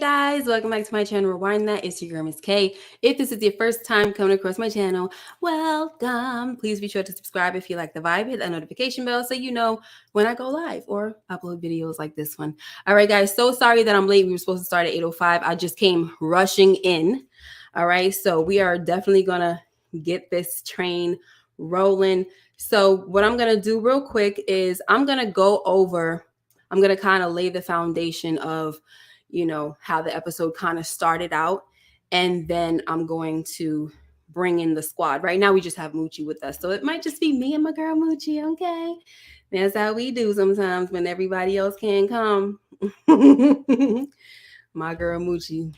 guys, welcome back to my channel. Rewind that. It's your girl, Miss K. If this is your first time coming across my channel, welcome. Please be sure to subscribe if you like the vibe. Hit that notification bell so you know when I go live or upload videos like this one. All right, guys. So sorry that I'm late. We were supposed to start at 8:05. I just came rushing in. All right. So we are definitely going to get this train rolling. So what I'm going to do real quick is I'm going to kind of lay the foundation of, how the episode kind of started out. And then I'm going to bring in the squad. Right now, we just have Moochie with us. So it might just be me and my girl Moochie, okay? That's how we do sometimes when everybody else can't come. My girl Moochie,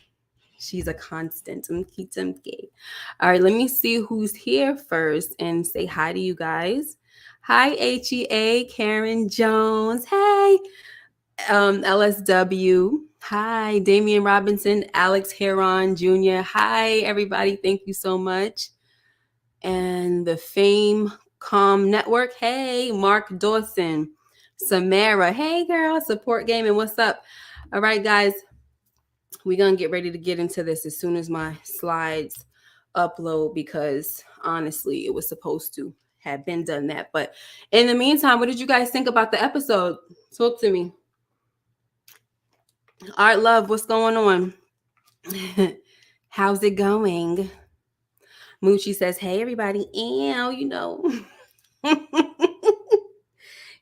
she's a constant. All right, let me see who's here first and say hi to you guys. Hi, HEA, Karen Jones. Hey, LSW. Hi, Damian Robinson, Alex Heron Jr. Hi, everybody. Thank you so much. And the Fame Com Network. Hey, Mark Dawson. Samara. Hey, girl. Support Gaming. What's up? All right, guys. We're going to get ready to get into this as soon as my slides upload because, honestly, it was supposed to have been done that. But in the meantime, what did you guys think about the episode? Talk to me. All right, love, what's going on? How's it going? Moochie says, hey, everybody. Ew, you know.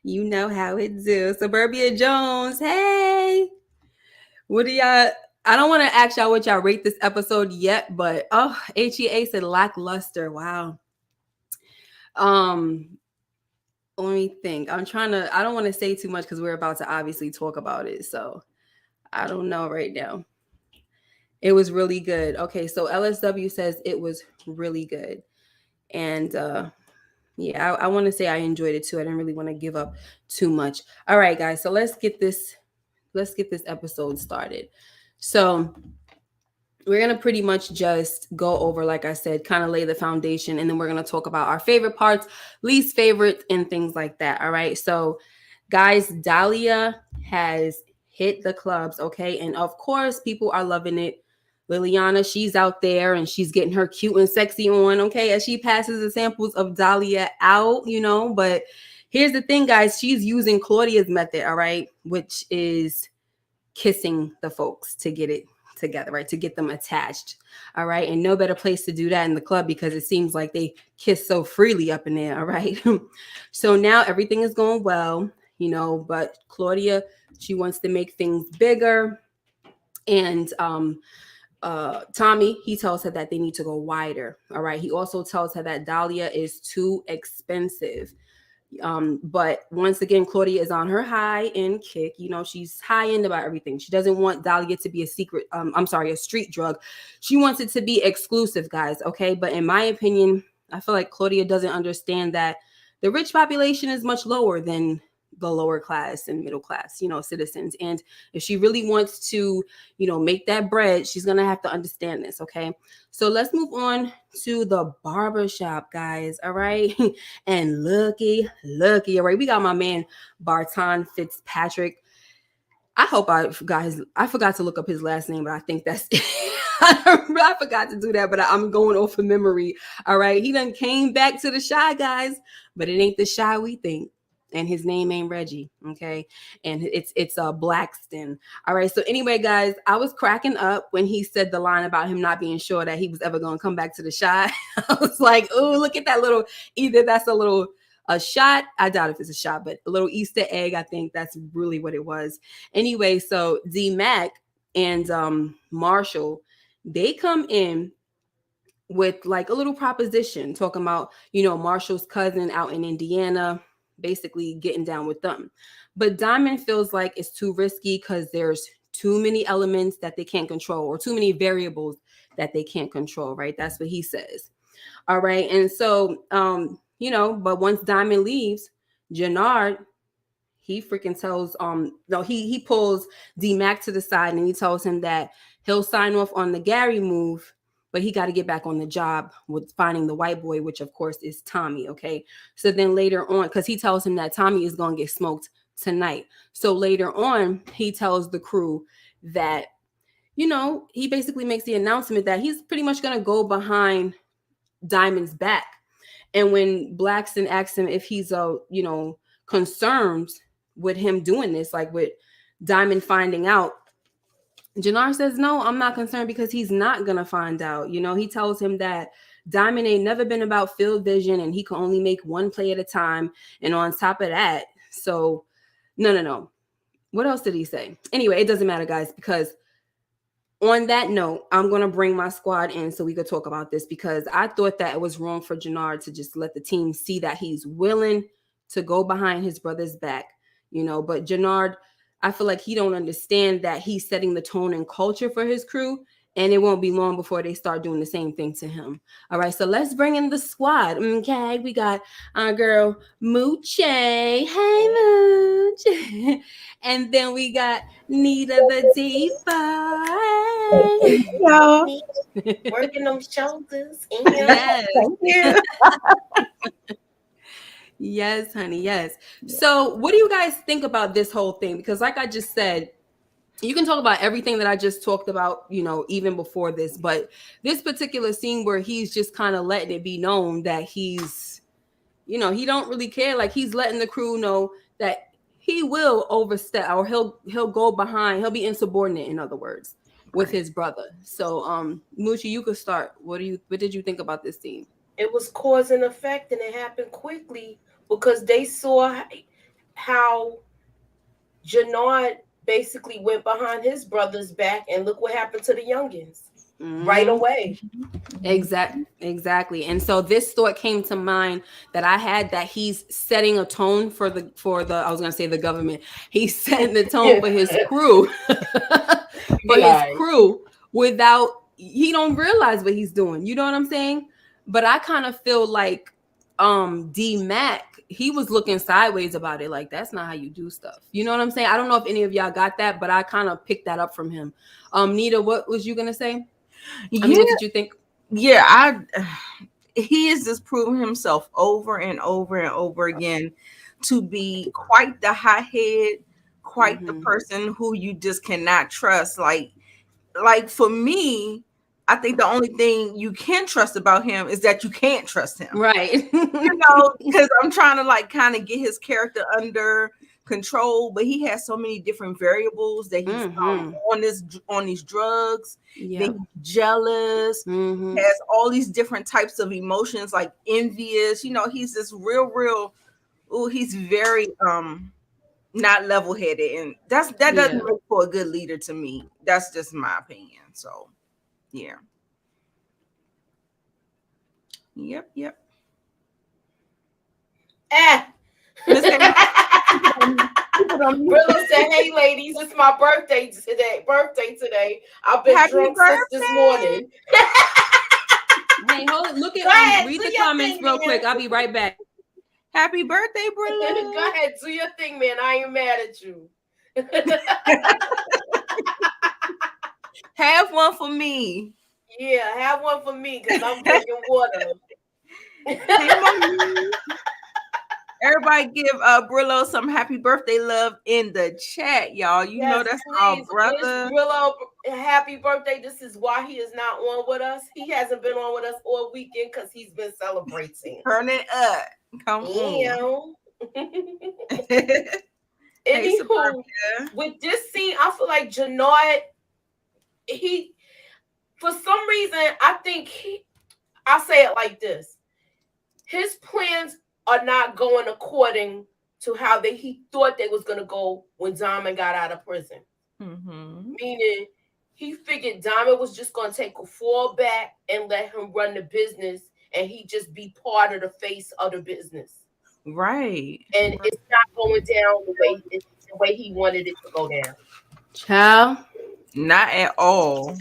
You know how it do. Suburbia Jones, hey. What do y'all... I don't want to ask y'all what y'all rate this episode yet, but, HEA said lackluster. Wow. Let me think. I don't want to say too much because we're about to obviously talk about it, so... I don't know right now. It was really good. Okay, so LSW says it was really good. And yeah, I want to say I enjoyed it too. I didn't really want to give up too much. All right, guys, so let's get this episode started. So we're going to pretty much just go over, like I said, kind of lay the foundation, and then we're going to talk about our favorite parts, least favorite, and things like that. All right, so guys, Dahlia has hit the clubs, okay? And of course, people are loving it. Liliana, she's out there and she's getting her cute and sexy on, okay? As she passes the samples of Dahlia out, But here's the thing, guys. She's using Claudia's method, all right? Which is kissing the folks to get it together, right? To get them attached, all right? And no better place to do that in the club because it seems like they kiss so freely up in there, all right? So now everything is going well, but Claudia, she wants to make things bigger. And Tommy, he tells her that they need to go wider. All right. He also tells her that Dahlia is too expensive. But once again, Claudia is on her high end kick. She's high end about everything. She doesn't want Dahlia to be a street drug. She wants it to be exclusive, guys. Okay. But in my opinion, I feel like Claudia doesn't understand that the rich population is much lower than the lower class and middle class, citizens. And if she really wants to, make that bread, she's going to have to understand this. Okay. So let's move on to the barbershop, guys. All right. And looky. All right. We got my man, Barton Fitzpatrick. I forgot to look up his last name, but I think that's it. I forgot to do that, but I'm going off of memory. All right. He done came back to the Shy, guys, but it ain't the Shy we think. And his name ain't Reggie, okay? And it's Blaxton. All right, so anyway, guys, I was cracking up when he said the line about him not being sure that he was ever going to come back to the Shy. I was like, oh, look at that little, either that's a shot. I doubt if it's a shot, but a little Easter egg. I think that's really what it was. Anyway, so D-Mac and Marchall, they come in with like a little proposition talking about, Marshall's cousin out in Indiana, basically getting down with them. But Diamond feels like it's too risky because there's too many elements that they can't control or too many variables that they can't control, right? That's what he says. All right. And so, but once Diamond leaves, Jenard, he freaking tells, he pulls D-Mac to the side and he tells him that he'll sign off on the Gary move, but he got to get back on the job with finding the white boy, which of course is Tommy. Okay. So then later on, because he tells him that Tommy is going to get smoked tonight. So later on, he tells the crew that, you know, he basically makes the announcement that he's pretty much going to go behind Diamond's back. And when Blaxton asks him if he's, you know, concerned with him doing this, like with Diamond finding out, Jenard says, no, I'm not concerned because he's not going to find out. You know, he tells him that Diamond ain't never been about field vision and he can only make one play at a time. And on top of that, so no. What else did he say? Anyway, it doesn't matter, guys, because on that note, I'm going to bring my squad in so we could talk about this, because I thought that it was wrong for Jenard to just let the team see that he's willing to go behind his brother's back, you know, but Jenard, I feel like he don't understand that he's setting the tone and culture for his crew, and it won't be long before they start doing the same thing to him. All right, so let's bring in the squad. Okay, we got our girl Moochie. Hey, Mooch. And then we got Nita the Diva. Hey. Y'all. Working them shoulders. Yes. Thank you. Yes, honey. Yes. So what do you guys think about this whole thing? Because like I just said, you can talk about everything that I just talked about, you know, even before this, but this particular scene where he's just kind of letting it be known that he's, you know, he don't really care. Like he's letting the crew know that he will overstep, or he'll go behind. He'll be insubordinate, in other words, with his brother. So, Moochie, you could start. What did you think about this scene? It was cause and effect, and it happened quickly because they saw how Jenard basically went behind his brother's back, and look what happened to the youngins right away. Exactly. And so this thought came to mind that I had, that he's setting a tone for the I was gonna say the government. He's setting the tone for his crew, his crew, without, he don't realize what he's doing. You know what I'm saying? But I kind of feel like D-Mac, he was looking sideways about it, like that's not how you do stuff. You know what I'm saying? I don't know if any of y'all got that, but I kind of picked that up from him. Nita, what was you gonna say? I mean, what did you think? Yeah, he has just proven himself over and over and over again to be quite the hothead, quite the person who you just cannot trust. Like for me, I think the only thing you can trust about him is that you can't trust him. Right. You know, because I'm trying to like kind of get his character under control, but he has so many different variables that he's on these drugs. Then he's jealous, has all these different types of emotions, like envious. You know, he's this real. He's very not level-headed, and that doesn't make for a good leader to me. That's just my opinion. So yeah. Yep. Brillo said, "Hey, ladies, it's my birthday today. I've been drunk since this morning." Hey, hold it. Look at read the comments real quick. I'll be right back. Happy birthday, Brillo. Go ahead, do your thing, man. I ain't mad at you. Have one for me. Yeah, have one for me because I'm drinking water. Everybody give Brillo some happy birthday love in the chat, y'all. You know that's our brother. Brillo, happy birthday. This is why he is not on with us. He hasn't been on with us all weekend because he's been celebrating. Turn it up. Come on. Anywho, with this scene, I feel like Jenard, for some reason, I think I'll say it like this. His plans are not going according to how he thought they was going to go when Diamond got out of prison. Meaning, he figured Diamond was just going to take a fall back and let him run the business, and he just be part of the face of the business. Right. And it's not going down the way he wanted it to go down. Child. Not at all.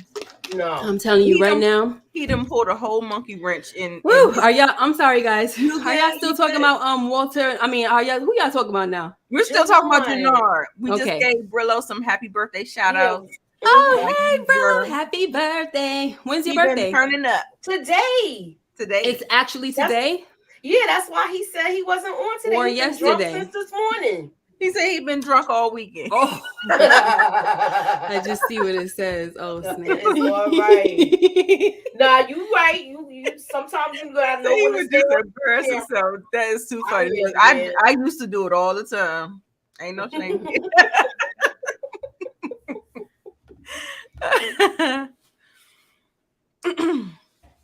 No. I'm telling you right now. He done pulled a whole monkey wrench in. Woo, are y'all? I'm sorry, guys. Are y'all still talking about Walter? I mean, who y'all talking about now? We're still talking about Jenard. We just gave Brillo some happy birthday shout outs. Oh, hey, Brillo, happy birthday! When's your birthday? Turning up today. It's actually today. Yeah, that's why he said he wasn't on today. Or yesterday. Since this morning. He said he'd been drunk all weekend. Oh, I just see what it says. Oh, snap. It's all right. Nah, you right. You sometimes you gotta know He when would to just stay. embarrass himself. That is too funny. I I used to do it all the time. Ain't no shame.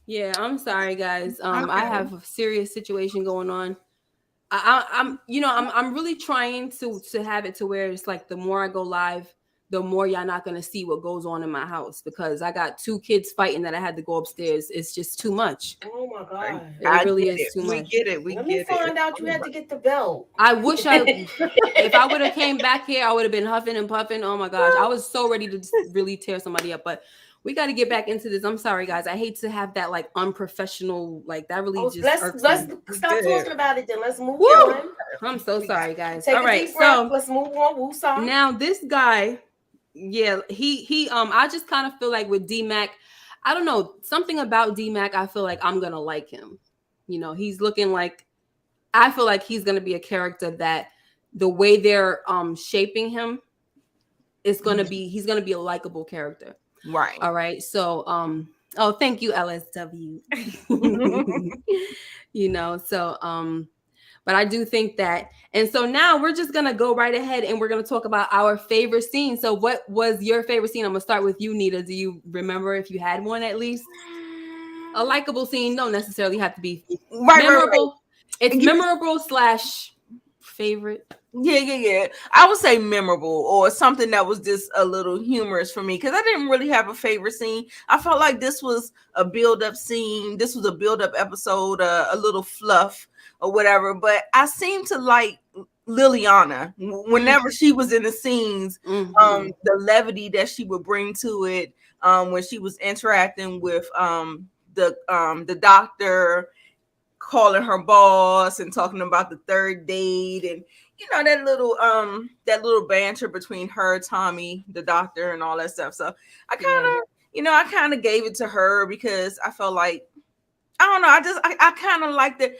Yeah, I'm sorry, guys. I have a serious situation going on. I'm really trying to have it to where it's like the more I go live, the more y'all not gonna see what goes on in my house, because I got 2 kids fighting that I had to go upstaiz. It's just too much. Oh my God. It really is too much. We get it. Let me find out you had to get the belt. I wish if I would have came back here, I would have been huffing and puffing. Oh my gosh, I was so ready to really tear somebody up, but we got to get back into this. I'm sorry, guys. I hate to have that like unprofessional, like that really just. Let's stop talking about it then. Let's move on. I'm so sorry, guys. Take all right, deep breath. Let's move on. Now this guy, yeah, he I just kind of feel like with D-Mac, I don't know, something about D-Mac. I feel like I'm gonna like him. You know, he's looking like, I feel like he's gonna be a character that the way they're shaping him is gonna be, he's gonna be a likable character. Right. All right. So, oh, thank you, LSW. You know, so, but I do think that, and so now we're just gonna go right ahead and we're gonna talk about our favorite scene. So, what was your favorite scene? I'm gonna start with you, Nita. Do you remember if you had one at least? A likable scene don't necessarily have to be memorable. Right. It's memorable / favorite. Yeah. I would say memorable, or something that was just a little humorous for me, because I didn't really have a favorite scene. I felt like this was a build-up scene. This was a build-up episode, a little fluff or whatever. But I seem to like Liliana whenever she was in the scenes. The levity that she would bring to it when she was interacting with the doctor, calling her boss and talking about the 3rd date, and you know, that little banter between her, Tommy, the doctor, and all that stuff. So I kind of gave it to her because I felt like, I don't know, I kind of liked it.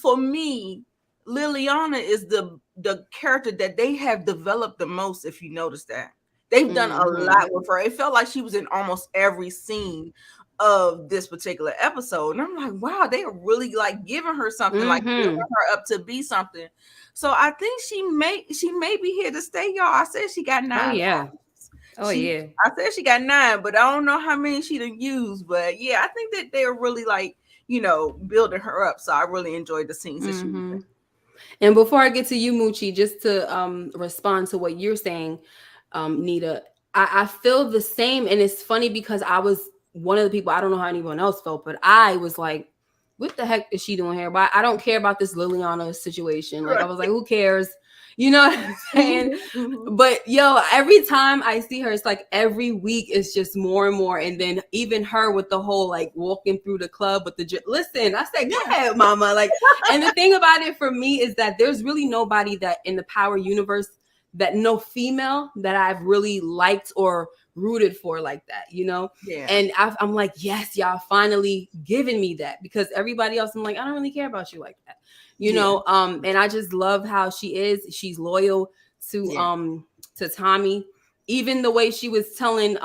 For me, Liliana is the character that they have developed the most. If you notice that, they've done a lot with her. It felt like she was in almost every scene of this particular episode, and I'm like, wow, they are really like giving her something, like building her up to be something. So I think she may be here to stay, y'all. I said she got 9. Oh yeah. I said she got 9, but I don't know how many she done used. But yeah, I think that they're really like, you know, building her up. So I really enjoyed the scenes that she was in. And before I get to you, Moochie, just to respond to what you're saying, Nita, I feel the same, and it's funny because I was one of the people, I don't know how anyone else felt, but I was like, what the heck is she doing here? But I don't care about this Liliana situation. Like, I was like, who cares? You know what I'm saying? But yo, every time I see her, it's like every week it's just more and more. And then even her with the whole like walking through the club with listen, I said, go ahead, mama. Like, and the thing about it for me is that there's really nobody that in the Power universe, that no female that I've really liked or rooted for like that, you know? Yeah. And I'm like, yes, y'all finally giving me that, because everybody else, I'm like, I don't really care about you like that, you know? And I just love how she is. She's loyal to Tommy. Even the way she was telling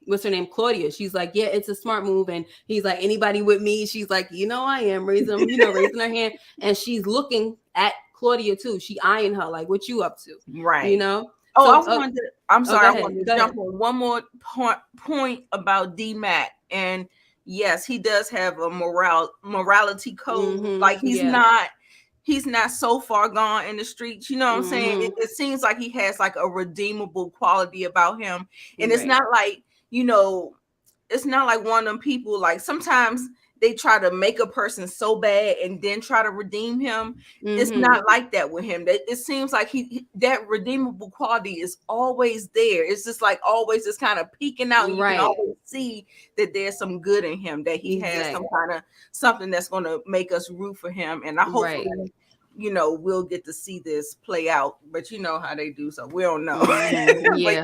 what's her name, Claudia, she's like, yeah, it's a smart move. And he's like, anybody with me? She's like, you know, I am raising her hand, and she's looking at Claudia too. She eyeing her like, what you up to? Right. You know? Oh, so, I wanted to jump on one more point about D-Mac. And yes, he does have a morality code. Like he's not so far gone in the streets. You know what I'm saying? It seems like he has like a redeemable quality about him. And it's not like, you know, it's not like one of them people, like sometimes they try to make a person so bad and then try to redeem him. It's not like that with him. It seems like that redeemable quality is always there. It's just like always just kind of peeking out. You can always see that there's some good in him, that he has some kind of something that's going to make us root for him. And I hope you know, we'll get to see this play out, but you know how they do, so we don't know.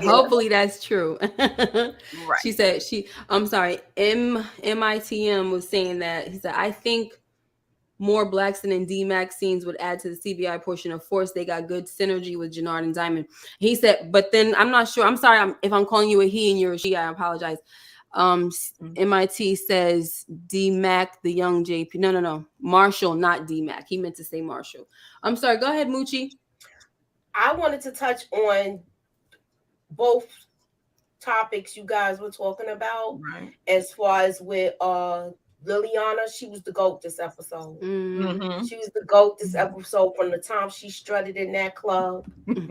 Hopefully that's true. Right. She said I'm sorry, MITM was saying that, he said, I think more Blaxton and D-Mac scenes would add to the CBI portion of Force. They got good synergy with Jenard and Diamond. He said, but then I'm not sure. I'm sorry if I'm calling you a he and you're a she. I apologize. MIT says D-Mac, the young JP. No. Marshall, not D-Mac. He meant to say Marshall. I'm sorry. Go ahead, Moochie. I wanted to touch on both topics you guys were talking about, right. As far as with Liliana, she was the GOAT this episode. Mm-hmm. She was the GOAT this episode from the time she strutted in that club, putting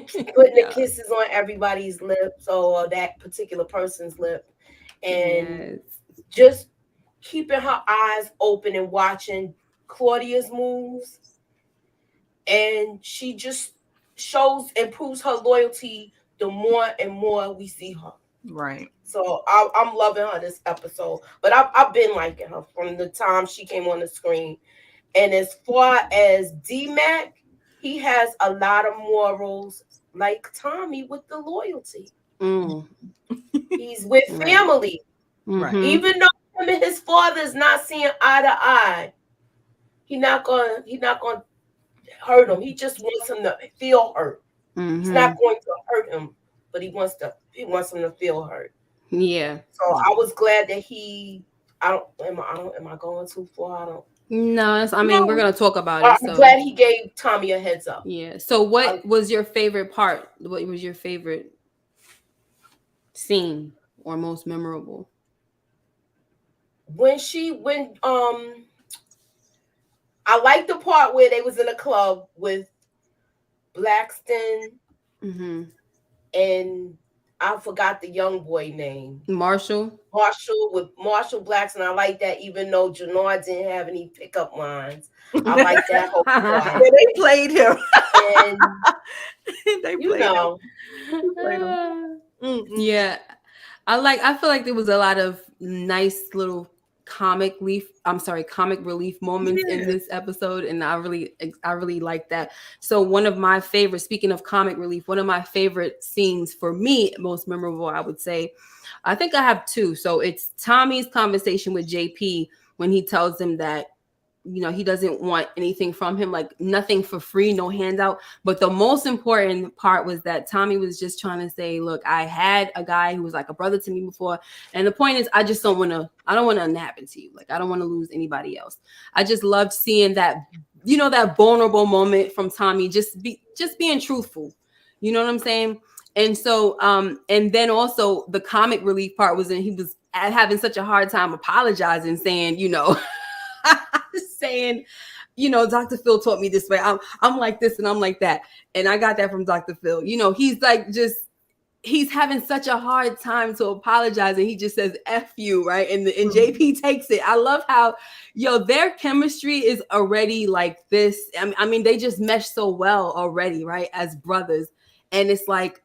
the kisses on everybody's lips or that particular person's lip, and just keeping her eyes open and watching Claudia's moves. And she just shows and proves her loyalty the more and more we see her. Right. So I'm loving her this episode. But I've been liking her from the time she came on the screen. And as far as D-Mac, he has a lot of morals like Tommy with the loyalty. He's with family. Right. Even though him and his father is not seeing eye to eye, he's not gonna hurt him. He just wants him to feel hurt. He's not going to hurt him, but he wants him to feel hurt. Yeah. So I was glad that am I going too far? No, we're gonna talk about it. I'm glad he gave Tommy a heads up. Yeah. So what was your favorite part? What was your favorite scene or most memorable? When I like the part where they was in a club with Blaxton and I forgot the young boy name. Marshall, Blaxton. I like that, even though Jenard didn't have any pickup lines. I like that whole part. Yeah, they played him. And they played him. Yeah. I feel like there was a lot of nice little comic relief moments in this episode, and I really like that. So one of my favorite, speaking of comic relief, one of my favorite scenes for me, most memorable, I would say, I think I have two. So it's Tommy's conversation with JP when he tells him that he doesn't want anything from him, like nothing for free, no handout. But the most important part was that Tommy was just trying to say, look, I had a guy who was like a brother to me before. And the point is, I don't want to happen to you. Like, I don't want to lose anybody else. I just loved seeing that, that vulnerable moment from Tommy, just being truthful. You know what I'm saying? And so, and then also the comic relief part was when he was having such a hard time apologizing, saying, saying, Dr. Phil taught me this way. I'm like this and I'm like that. And I got that from Dr. Phil. He's like, he's having such a hard time to apologize. And he just says, F you, right? And JP takes it. I love how, their chemistry is already like this. I mean, they just mesh so well already, right? As brothers. And it's like,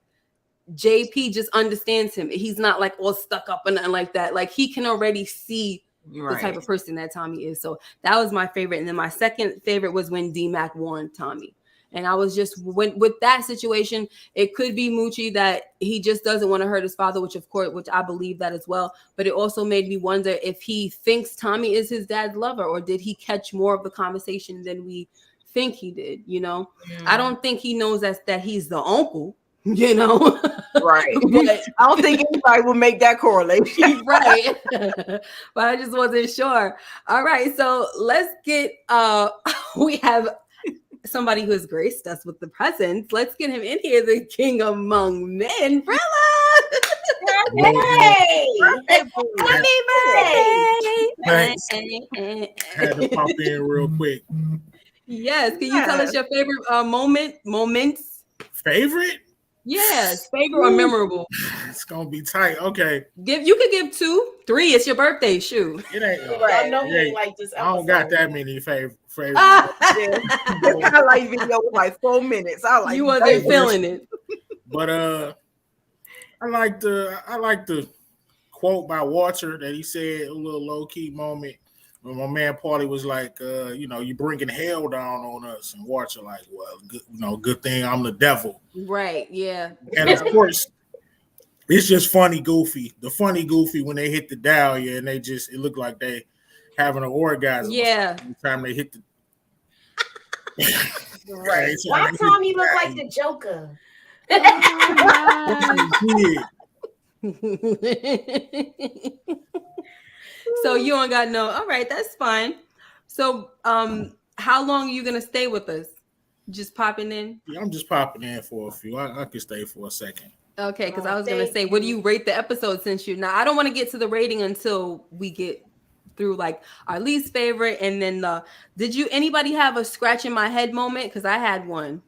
JP just understands him. He's not like all stuck up and nothing like that. Like, he can already see the type of person that Tommy is. So that was my favorite. And then my second favorite was when D-Mac warned Tommy. And I was just, with that situation, it could be Moochie that he just doesn't want to hurt his father, which I believe that as well. But it also made me wonder if he thinks Tommy is his dad's lover, or did he catch more of the conversation than we think he did? I don't think he knows that he's the uncle. Right. But I don't think anybody will make that correlation. Right. But I just wasn't sure. All right. So let's get, we have somebody who has graced us with the presence. Let's get him in here, the king among men, Brilla. Hey! Happy birthday! Thanks. Had to pop in real quick. Yes. Can you tell us your favorite moments? Favorite? Yes, favorite or memorable. It's gonna be tight. Okay. You could give 2, 3. It's your birthday. Shoot. It ain't. Right. I know he like this episode. I don't got that many favorites. I like video with like 4 minutes. You wasn't feeling it. But I like the quote by Walter that he said, a little low key moment when my man Paulie was like, you bringing hell down on us, and Walter like, well, good thing I'm the devil. Right. Yeah. And of course, it's just funny, goofy. The funny, goofy when they hit the Dahlia and it looked like they having an orgasm. Yeah. Every time they hit the Right. Why Tommy look like the Joker? So you don't got no. All right, that's fine. So how long are you gonna stay with us? Just popping in? Yeah, I'm just popping in for a few. I could stay for a second. Okay, because I was gonna say, what do you rate the episode since you now? I don't want to get to the rating until we get through like our least favorite, and then anybody have a scratch in my head moment? Because I had one.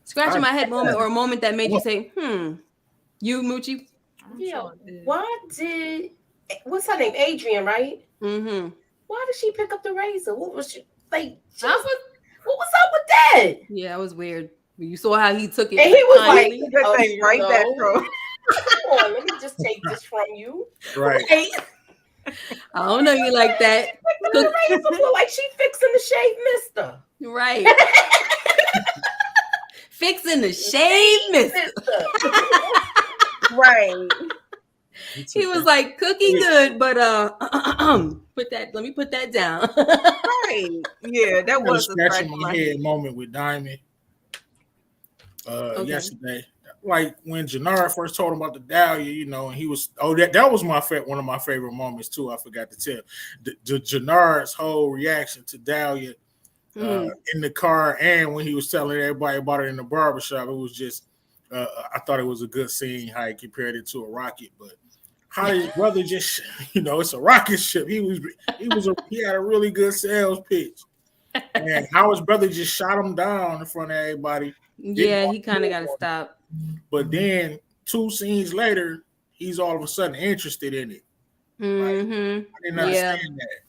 Scratch in my head moment, or a moment that made you say, you, Moochie? Yeah. What's her name? Adrian, right? Mm-hmm. Why did she pick up the razor? What was she like? What was up with that? Yeah, it was weird. You saw how he took it. And he was like, that thing right back from. Come on, let me just take this from you. Right. I don't know you like that. The razor before, like she fixing the shave mister. Right. Fixing the shave mister. Right. He was like, cookie good, but let me put that down. Right. Yeah, that was a scratch in my head moment with Diamond yesterday. Like when Jenard first told him about the Dahlia, and he was that was one of my favorite moments too. I forgot to tell Jenard's whole reaction to Dahlia in the car, and when he was telling everybody about it in the barbershop. It was just I thought it was a good scene how he compared it to a rocket, but how his brother just it's a rocket ship. He had a really good sales pitch, and how his brother just shot him down in front of everybody. Yeah, he kind of got to stop. But then 2 scenes later, he's all of a sudden interested in it. Mm-hmm. Like, I didn't understand that.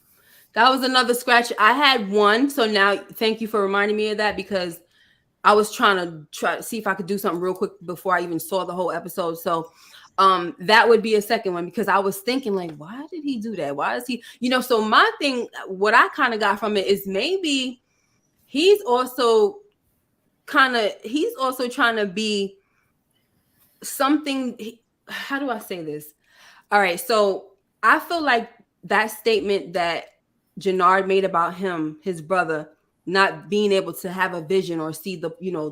That was another scratch. I had one, so now thank you for reminding me of that, because I was trying to see if I could do something real quick before I even saw the whole episode. So that would be a second one, because I was thinking like, why did he do that? Why is he, so my thing, what I kind of got from it is maybe he's also trying to be something. How do I say this? All right. So I feel like that statement that Jenard made about his brother, not being able to have a vision or see the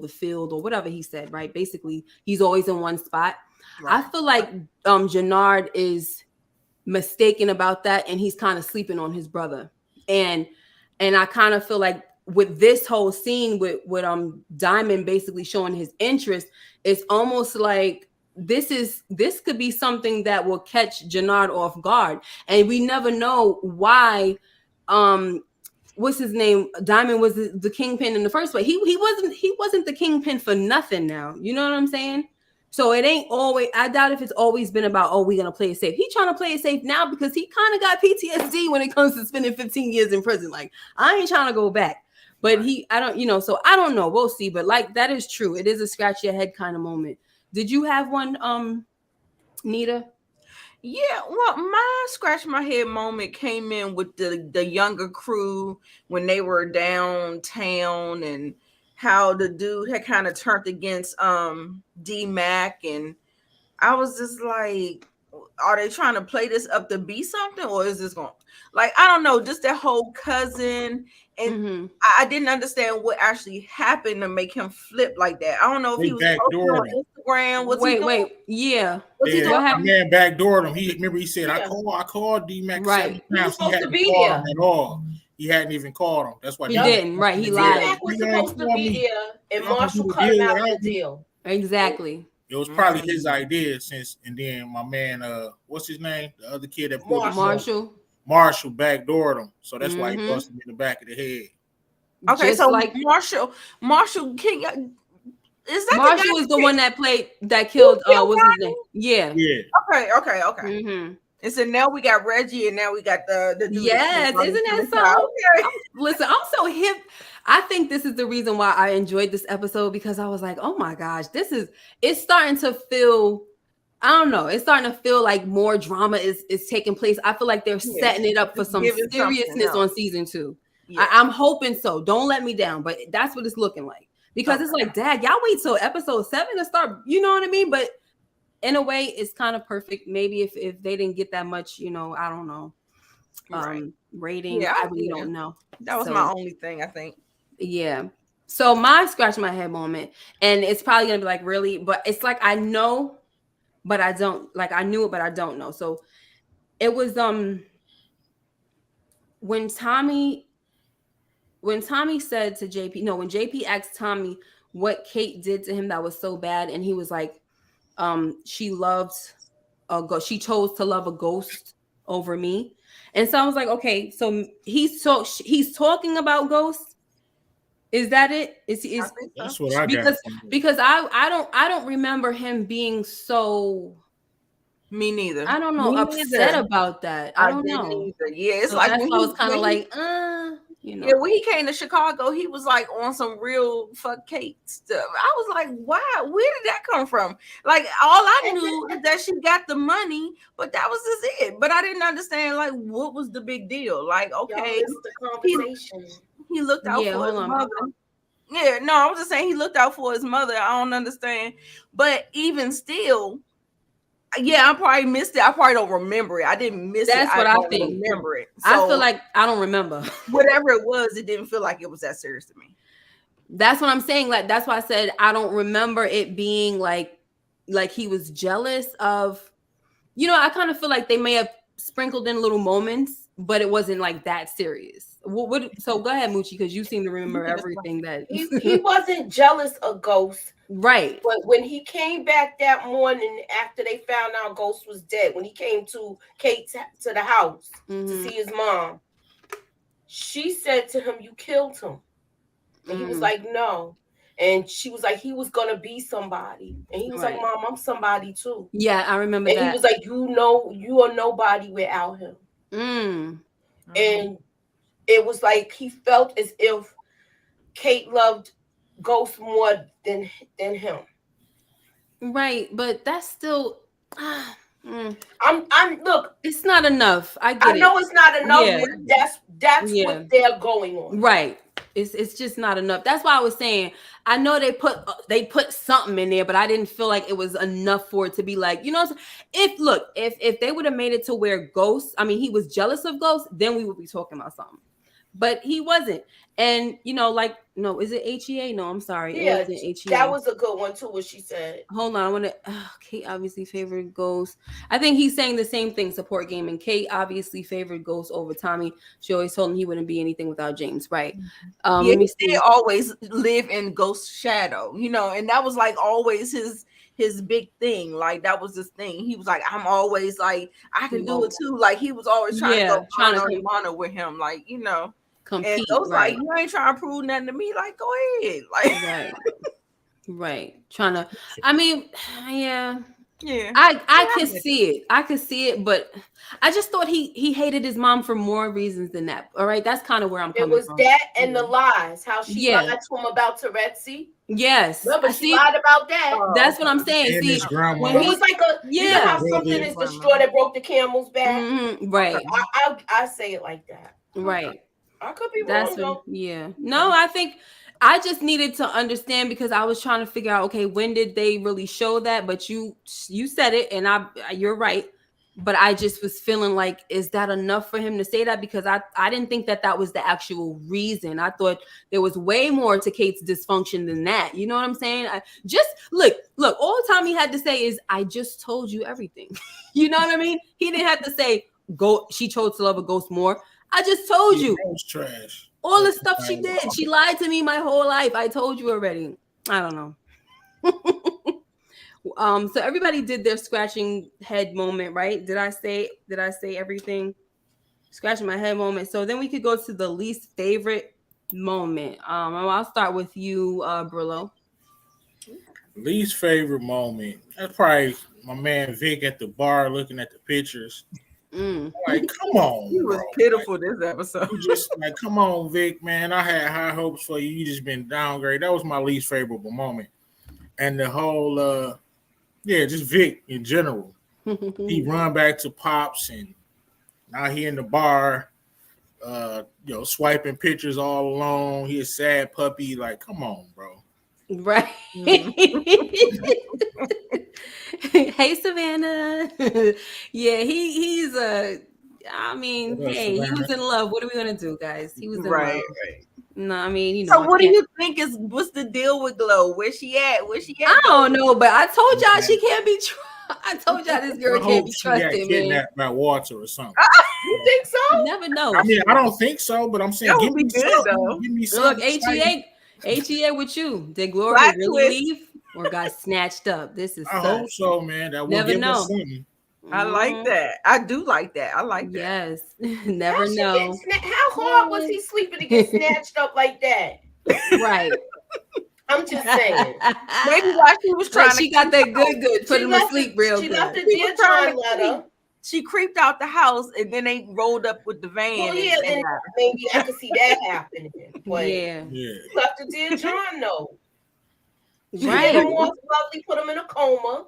field or whatever he said, right? Basically, he's always in one spot. Right. I feel like Jenard is mistaken about that, and he's kind of sleeping on his brother. And I kind of feel like with this whole scene with Diamond basically showing his interest, it's almost like this could be something that will catch Jenard off guard, and we never know why. What's his name? Diamond was the kingpin in the first place. He wasn't the kingpin for nothing. Now, you know what I'm saying? So it ain't always. I doubt if it's always been about we're gonna play it safe. He's trying to play it safe now because he kind of got PTSD when it comes to spending 15 years in prison. Like, I ain't trying to go back. But so I don't know. We'll see. But like, that is true. It is a scratch your head kind of moment. Did you have one, Nita? Yeah, well, my scratch my head moment came in with the younger crew when they were downtown, and how the dude had kind of turned against D-Mac, and I was just like, are they trying to play this up to be something, or is this going, like, I don't know, just that whole cousin, and I didn't understand what actually happened to make him flip like that. I don't know if he was posting on Instagram. Wait, yeah. What happened? Man backdoored him. He said, I called D-Mac. Right. He was supposed to be there at all. He hadn't even called him. That's why he didn't. Right, he lied. D-Mac was supposed to be there, and Marshall cut him out of the deal. Exactly. It was probably his idea, and then my man, what's his name? The other kid that Marshall backdoored him, so that's why he busted him in the back of the head. Okay, just so like Marshall King. Is that Marshall is the one that killed what's his name? Yeah. Okay. Mm-hmm. And so now we got Reggie, and now we got the dude. Yes, isn't that so? Okay. Listen, I'm so hip. I think this is the reason why I enjoyed this episode, because I was like, oh my gosh, it's starting to feel, I don't know, it's starting to feel like more drama is taking place. I feel like they're setting it up for some seriousness on season 2. Yeah. I'm hoping so. Don't let me down, but that's what it's looking like. Because it's like, Dad, y'all wait till episode 7 to start, you know what I mean? But in a way, it's kind of perfect. Maybe if they didn't get that much, I don't know. Right. rating. Yeah, I really don't know. That was my only thing, I think. Yeah. So my scratch my head moment, and it's probably gonna be like, really, but it's like I know, but I don't. Like I knew it, but I don't know. So it was when Tommy said to JP, no, when JP asked Tommy what Kate did to him that was so bad, and he was like, she loved a ghost. She chose to love a ghost over me. And so I was like, okay, so he's talking about ghosts. Is that it? That's what I got. Because I don't remember him being so. Me neither. I don't know, upset about that. I don't know. Either. Yeah, it's so like that's when why I was kind of like, you know. Yeah, when he came to Chicago, he was like on some real fuck Kate stuff. I was like, wow, where did that come from? Like, all I knew is that she got the money, but that was just it. But I didn't understand, like, what was the big deal? Like, okay, the conversation. He looked out for his mother. Yeah, no, I was just saying he looked out for his mother. I don't understand. But even still, yeah, I probably missed it. I probably don't remember it. I didn't miss That's it. What I think. Remember it. So, I feel like I don't remember. Whatever it was, it didn't feel like it was that serious to me. That's what I'm saying. Like, that's why I said I don't remember it being like he was jealous of, I kind of feel like they may have sprinkled in little moments, but it wasn't like that serious. So go ahead, Moochie, because you seem to remember everything that he wasn't jealous of Ghost. Right. But when he came back that morning after they found out Ghost was dead, when he came to Kate to the house to see his mom, she said to him, "You killed him." And he was like, "No." And she was like, "He was going to be somebody." And he was like, "Mom, I'm somebody too." Yeah, I remember that. And he was like, "You are nobody without him." And it was like he felt as if Kate loved Ghost more than him. Right, but that's still I'm look, it's not enough. I know it's not enough, but that's what they're going on. Right. It's just not enough. That's why I was saying I know they put something in there, but I didn't feel like it was enough for it to be like, if they would have made it to where Ghost, I mean, he was jealous of Ghost, then we would be talking about something. But he wasn't. And no, is it HEA? No, I'm sorry. Yeah, it wasn't HEA. That was a good one too, what she said. Hold on, I want to Kate obviously favored Ghost. I think he's saying the same thing, support game. And Kate obviously favored Ghost over Tommy. She always told him he wouldn't be anything without James, right? Let me see. He always live in Ghost's shadow, and that was like always his big thing. Like that was his thing. He was like, I'm always like, I can do it too. Like he was always trying to go honor with him, like, compete. And those like, you ain't trying to prove nothing to me. Like, go ahead. Like right. Trying to, I mean, yeah. I could see it. I could see it, but I just thought he hated his mom for more reasons than that. All right, that's kind of where I'm coming from. It was that and the lies. How she lied to him about Tourette's. Yes, but she lied about that. That's what I'm saying. And see, when he was like you know how something is the straw that broke the camel's back. Right. I say it like that. Right. I could be wrong though. No, I think I just needed to understand because I was trying to figure out, okay, when did they really show that? But you said it, and you're right. But I just was feeling like, is that enough for him to say that? Because I didn't think that was the actual reason. I thought there was way more to Kate's dysfunction than that. You know what I'm saying? I just look. All Tommy had to say is, "I just told you everything." You know what I mean? He didn't have to say, "Go." She chose to love a ghost more. I just told you. Trash. All the stuff she did. She lied to me my whole life. I told you already. I don't know. So everybody did their scratching head moment, right? Did I say everything? Scratching my head moment. So then we could go to the least favorite moment. I'll start with you, Brillo. Least favorite moment. That's probably my man Vic at the bar looking at the pictures. Like, come on. He was pitiful this episode. Just like, come on, Vic, man. I had high hopes for you. You just been downgraded. That was my least favorable moment. And the whole just Vic in general. He run back to Pops and now he in the bar, swiping pictures all alone. He a sad puppy. Like, come on, bro. Right. Hey, Savannah. Yeah, he's I mean, hey, he was in love. What are we gonna do, guys? He was in love. Right. No, I mean, you know. So what do you think what's the deal with Glow? Where's she at? I don't know, but I told y'all she can't be. I told y'all this girl can't be trusted, man. Kidnapped by Walter or something. You think so? You never know. I mean, I don't think so, but I'm saying, give me some. Look, HEA with you. Did Gloria really leave or got snatched up? This is. I hope so, man. That will never give know. us something. I like that. I do like that. I like that. Yes. Never know. How hard was he sleeping to get snatched up like that? Right. I'm just saying. Maybe while she was trying she got that good, put him to sleep real good. She left the dear John letter. She creeped out the house and then they rolled up with the van. Well, yeah, then maybe I could see that happening. But yeah. Left the dear John note. Right. Lovely, put him in a coma.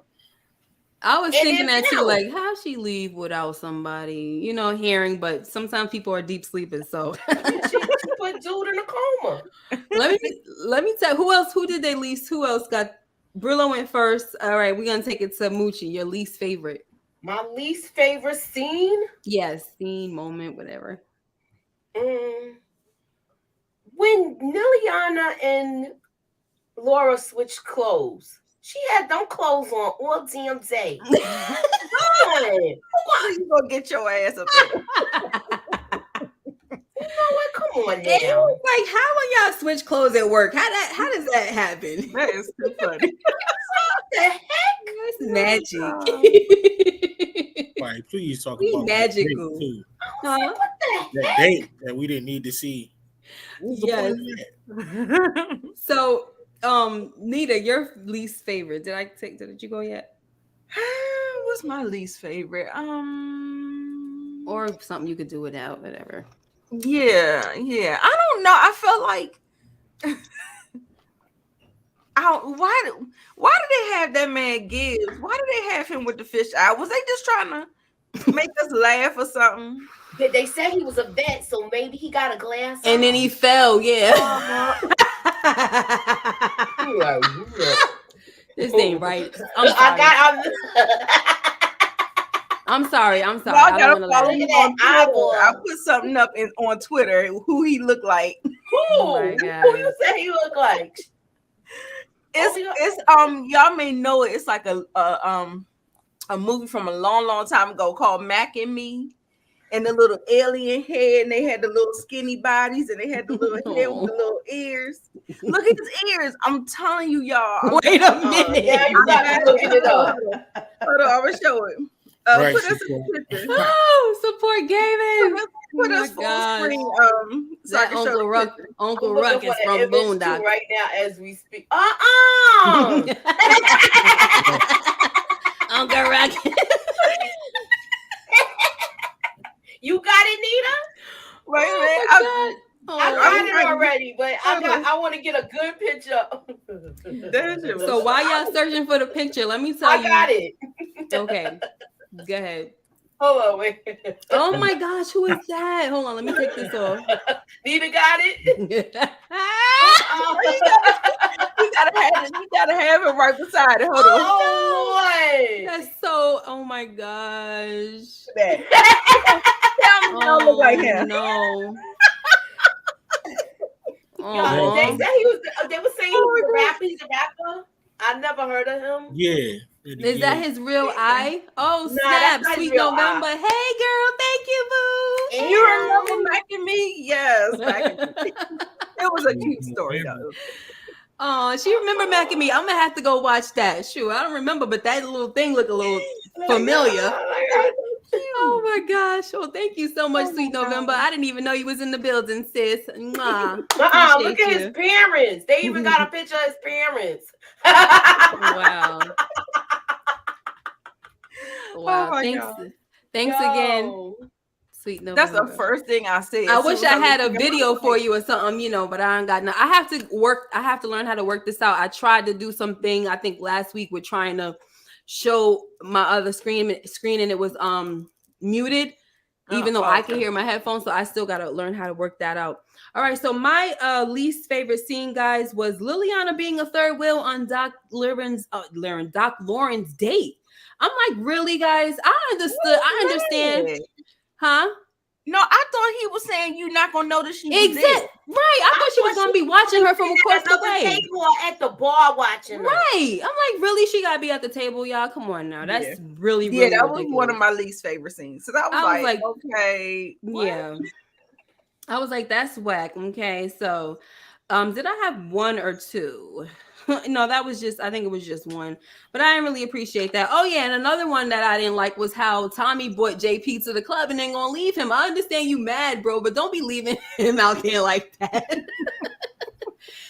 I was thinking that too, like, how she leave without somebody, hearing, but sometimes people are deep sleepers, so she put dude in a coma. Let me tell who did they least? Who else got Brillo went first? All right, we're gonna take it to Moochie, your least favorite. My least favorite scene? Yes, scene, moment, whatever. When Liliana and Laura switched clothes. She had them clothes on all damn day. Come on. You gonna get your ass up there. You know what? Come on now. Like, how when y'all switch clothes at work? How does that happen? That is too funny. What the heck? That's magic. Right, please talk about magical. Too. What the That date that we didn't need to see. Yes. So Nita, your least favorite. Did you go yet? What's my least favorite? Or something you could do without, whatever. Yeah. I don't know. I felt like why did they have that man Gibbs? Why did they have him with the fish eye? Was they just trying to make us laugh or something? They said he was a vet, so maybe he got a glass. And then he fell, yeah. This ain't right. I'm sorry. I'm sorry. Y'all gotta follow me on Twitter. I put something up on Twitter who he looked like. Who you say he looked like? It's y'all may know it. It's like a movie from a long time ago called Mac and Me. And the little alien head, and they had the little skinny bodies, and they had the little head with the little ears. Look at his ears. I'm telling you, y'all. Wait a minute. Yeah, you got to look it up. Hold on, I'm going to show it. Right, put us in the picture. Oh, support gaming. Put us full screen. So I can show Uncle Ruck is from Boondock. Right now as we speak. Uncle Ruck. You got it, Nita? Wait a minute. I got it already, but I want to get a good picture. So while y'all searching for the picture, let me tell you. I got it. Okay. Go ahead. Hold on, wait. Oh my gosh, who is that? Hold on, let me take this off. Nita got it. You gotta have it right beside it. Hold on. Oh boy. That's so. Oh my gosh. Don't look like him. No. They were saying he's a rapper. I never heard of him. Yeah. Is that his real eye? Oh, snap. Sweet November. Hey, girl. Thank you, boo. And you remember Mac and Me? Yes. It was a cute story, though. Oh, she remember Mac and Me. I'm going to have to go watch that. Shoot, I don't remember, but that little thing looked a little familiar. Oh, my gosh. Oh, thank you so much, Sweet November. I didn't even know you was in the building, sis. Mwah. Look at his parents. They even got a picture of his parents. Wow. Wow. Oh Thanks again, Sweet November. That's the first thing I said. I wish I had a video for you or something, but I ain't got no. I have to learn how to work this out. I tried to do something, I think last week, with trying to show my other screen and it was muted, even though I can hear my headphones. So I still got to learn how to work that out. All right. So my least favorite scene, guys, was Liliana being a third wheel on Doc Lauren's date. I'm like, really, guys? I understand. Huh? No, I thought he was saying you're not gonna notice she was there. Right. I thought she was gonna be watching her from across the way. Table or at the bar watching her. Right. I'm like, really? She gotta be at the table, y'all. Come on now. That's really that ridiculous. was one of my least favorite scenes. So I was like, okay, what? Yeah. I was like, that's whack. Okay, so did I have one or two? No, that was just, I think it was just one, but I didn't really appreciate that. Oh yeah, and another one that I didn't like was how Tommy brought JP to the club and then gonna leave him. I understand you mad, bro, but don't be leaving him out there like that.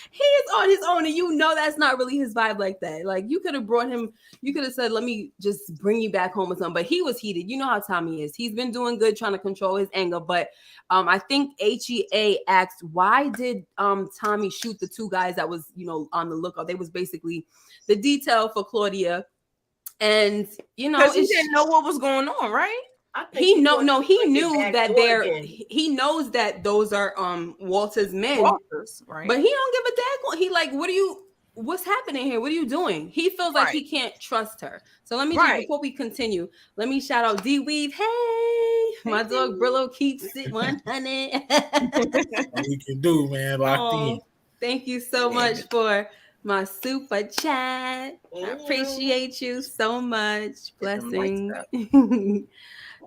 He is on his own, and you know that's not really his vibe like that. Like, you could have brought him, you could have said, let me just bring you back home or something, but he was heated. You know how Tommy is. He's been doing good trying to control his anger, but I think HEA asked, why did Tommy shoot the two guys that was, you know, on the lookout? They was basically the detail for Claudia, and, you know, because he didn't know what was going on, right? He knew that he knows that those are Walter's men, right? But he don't give a damn. He like, what's happening here? What are you doing? He feels like he can't trust her. So let me just, before we continue, let me shout out D Weave. Hey, my dog Brillo keeps it 100. What we can do, man. Locked in. Thank you so much for my super chat. I appreciate you so much. Blessings.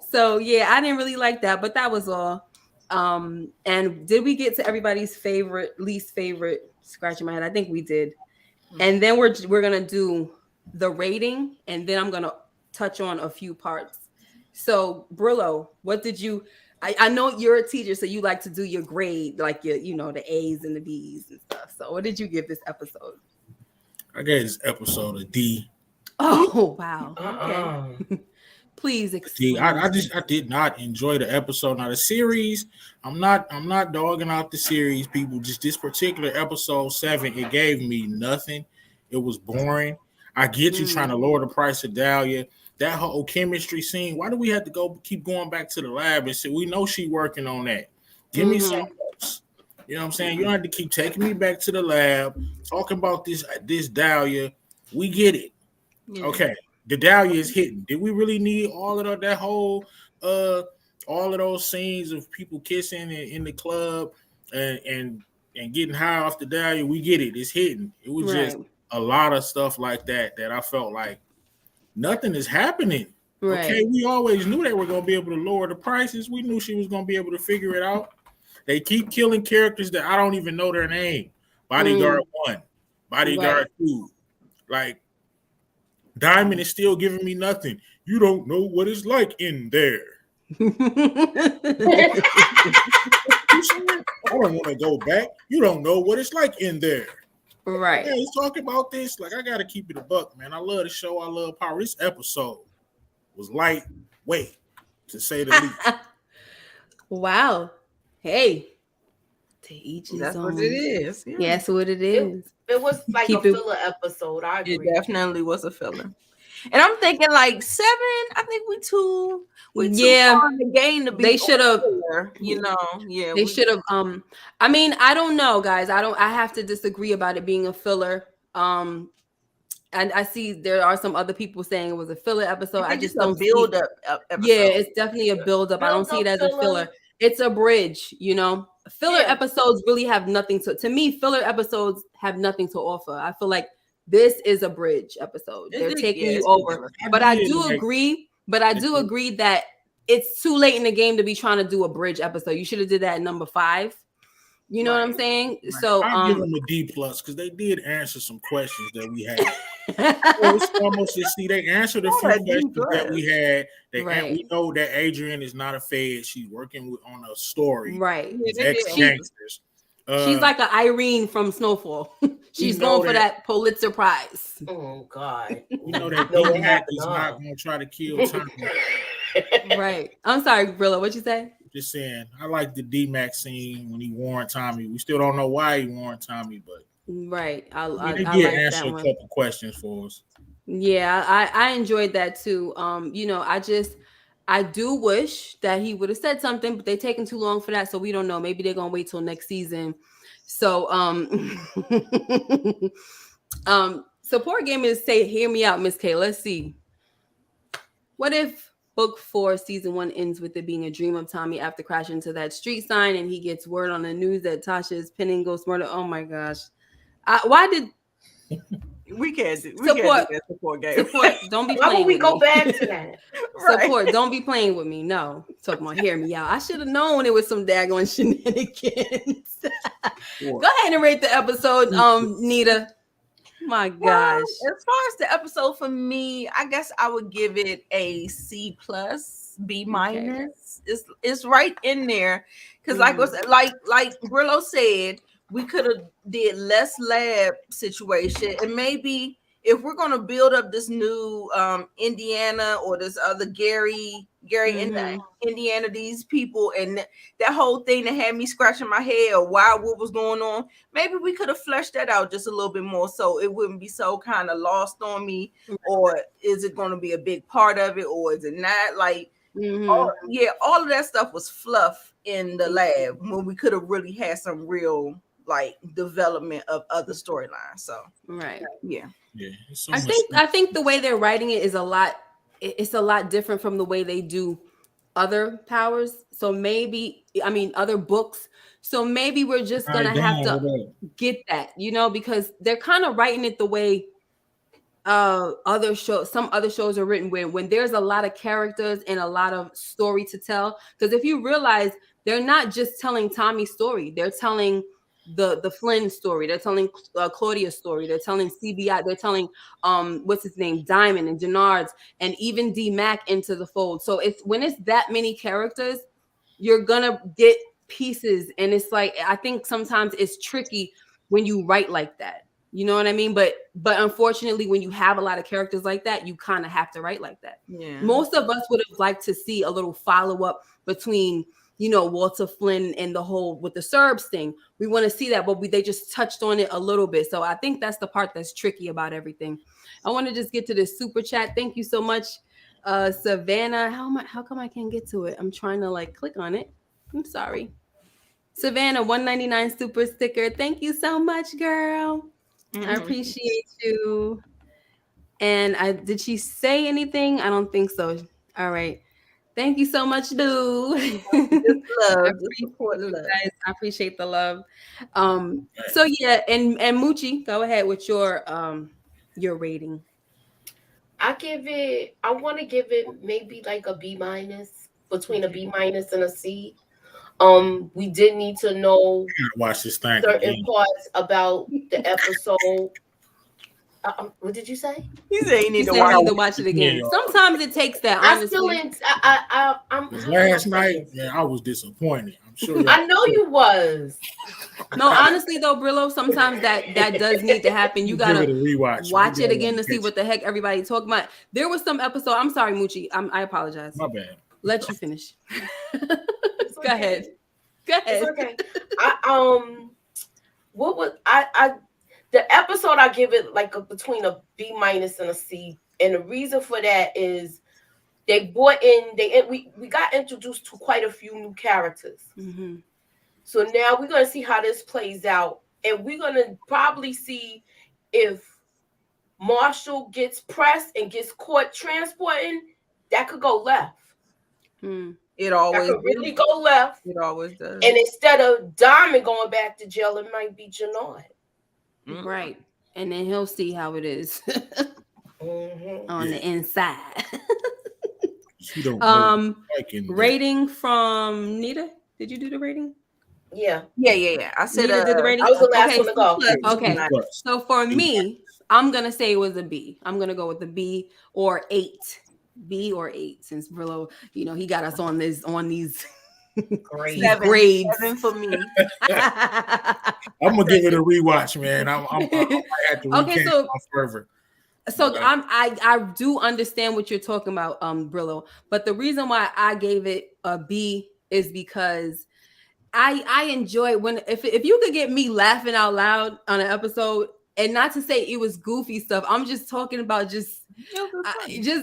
So yeah, I didn't really like that, but that was all. And did we get to everybody's least favorite? Scratching my head. I think we did. And then we're gonna do the rating, and then I'm gonna touch on a few parts. So Brillo, what did you? I know you're a teacher, so you like to do your grade, like your, you know, the A's and the B's and stuff. So what did you give this episode? I gave this episode a D. Oh wow. Okay. Please explain. I did not enjoy the episode. Now the series, I'm not dogging out the series, people. Just this particular episode 7, it gave me nothing. It was boring. I get you trying to lower the price of Dahlia. That whole chemistry scene. Why do we have to keep going back to the lab and say we know she working on that? Give me something else. You know what I'm saying? You don't have to keep taking me back to the lab, talking about this Dahlia. We get it. Yeah. Okay. The Dahlia is hitting. Did we really need all of that whole all of those scenes of people kissing in the club and getting high off the Dahlia? We get it. It's hitting. It was just a lot of stuff like that I felt like nothing is happening. Right. Okay, we always knew they were going to be able to lower the prices. We knew she was going to be able to figure it out. They keep killing characters that I don't even know their name. Bodyguard 1, Bodyguard 2. Like, Diamond is still giving me nothing. You don't know what it's like in there. I don't want to go back. You don't know what it's like in there. Right. Yeah, he's talking about this. Like, I got to keep it a buck, man. I love the show. I love power. This episode was lightweight, to say the least. Wow. Hey. To each his That's own. what it is. Yeah, that's what it is. It was like a filler episode. I agree. It definitely was a filler. And I'm thinking like 7. I think we too far in the game to be. They should have, you know. Yeah, they should have. I mean, I don't know, guys. I have to disagree about it being a filler. And I see there are some other people saying it was a filler episode. I just don't build up. Yeah, it's definitely a build up. I don't see it as a filler. It's a bridge, you know. Filler episodes really have nothing to me. Filler episodes have nothing to offer. I feel like this is a bridge episode. They're taking you over. But I do agree. But I do agree that it's too late in the game to be trying to do a bridge episode. You should have did that at number 5. You know what I'm saying? Right. So I give them a D+ because they did answer some questions that we had. It's almost see they answered a few questions that we had. We know that Adrian is not a Fed. She's working on a story. Right. Ex-gangsters. She's like an Irene from Snowfall. She's going for that Pulitzer Prize. Oh God. You know that D-Mac is not going to try to kill Tommy. Right. I'm sorry, Brillo. What'd you say? Just saying, I like the D-Mac scene when he warned Tommy. We still don't know why he warned Tommy, but right. I did like answer that a couple questions for us. Yeah, I enjoyed that too. You know, I do wish that he would have said something, but they're taking too long for that, so we don't know. Maybe they're gonna wait till next season. So support gamers say, hear me out, Miss K. Let's see. What if book 4, season 1 ends with it being a dream of Tommy after crashing into that street sign, and he gets word on the news that Tasha is pinning Ghost murder. Oh my gosh. Why did we can't do support game? Support, don't be Why playing would we with go me. back to that? Right. Support, don't be playing with me. No, talking about hear me out. I should have known it was some daggone shenanigans. Go ahead and rate the episode, Nita. My gosh. Well, as far as the episode for me, I guess I would give it a C+, B-. Okay. It's right in there because like Brillo said, we could have did less lab situation, and maybe if we're gonna build up this new Indiana or this other Gary in Indiana, these people and that whole thing that had me scratching my head or what was going on, maybe we could have fleshed that out just a little bit more so it wouldn't be so kind of lost on me. Or is it going to be a big part of it, or is it not? Like all of that stuff was fluff in the lab when we could have really had some real like development of other storylines. So yeah. So I think the way they're writing it is a lot different from the way they do other powers. So maybe other books. So maybe we're just gonna have to get that, because they're kind of writing it the way some other shows are written when there's a lot of characters and a lot of story to tell. Because if you realize, they're not just telling Tommy's story, they're telling the Flynn story, they're telling Claudia's story, they're telling CBI, they're telling what's his name, Diamond and Jenard's, and even D-Mac into the fold. So when it's that many characters, you're gonna get pieces, and it's like, I think sometimes it's tricky when you write like that. You know what I mean? But unfortunately, when you have a lot of characters like that, you kind of have to write like that. Yeah. Most of us would have liked to see a little follow-up between Walter Flynn and the whole with the Serbs thing. We want to see that, but they just touched on it a little bit. So I think that's the part that's tricky about everything. I want to just get to this super chat. Thank you so much, Savannah. How come I can't get to it? I'm trying to click on it. I'm sorry. Savannah, 199 super sticker. Thank you so much, girl. I appreciate you. And did she say anything? I don't think so. All right. Thank you so much, dude. I appreciate the love. So yeah, and Moochie, go ahead with your rating. I want to give it maybe like a B-, between a B- and a C. We did need to know watch this thing certain parts about the episode. What did you say? He said you need to watch it again. Sometimes it takes that. Honestly, last night, I was disappointed. I'm sure. I know you was. No, honestly though, Brillo, sometimes that does need to happen. You gotta watch it again to see what the heck everybody talking about. There was some episode. I'm sorry, Moochie. I apologize. My bad. Let you finish. Go ahead. It's okay. What was the episode? I give it between a B- and a C, and the reason for that is we got introduced to quite a few new characters. Mm-hmm. So now we're gonna see how this plays out, and we're gonna probably see if Marshall gets pressed and gets caught transporting. That could go left. It always really go left. It always does. And instead of Diamond going back to jail, it might be Jenard. Right. And then he'll see how it is on the inside. Rating from Nita. Did you do the rating? Yeah. I said Nita did the rating. I was the last one to go. Okay. So for me, I'm gonna say it was a B. I'm gonna go with the B or 8. B or 8, since Brillo, he got us on these grades. 7 for me. I'm gonna give it a rewatch, man. I have to recant my fervor. So I do understand what you're talking about, Brillo. But the reason why I gave it a B is because I enjoy if you could get me laughing out loud on an episode, and not to say it was goofy stuff. I'm just talking about just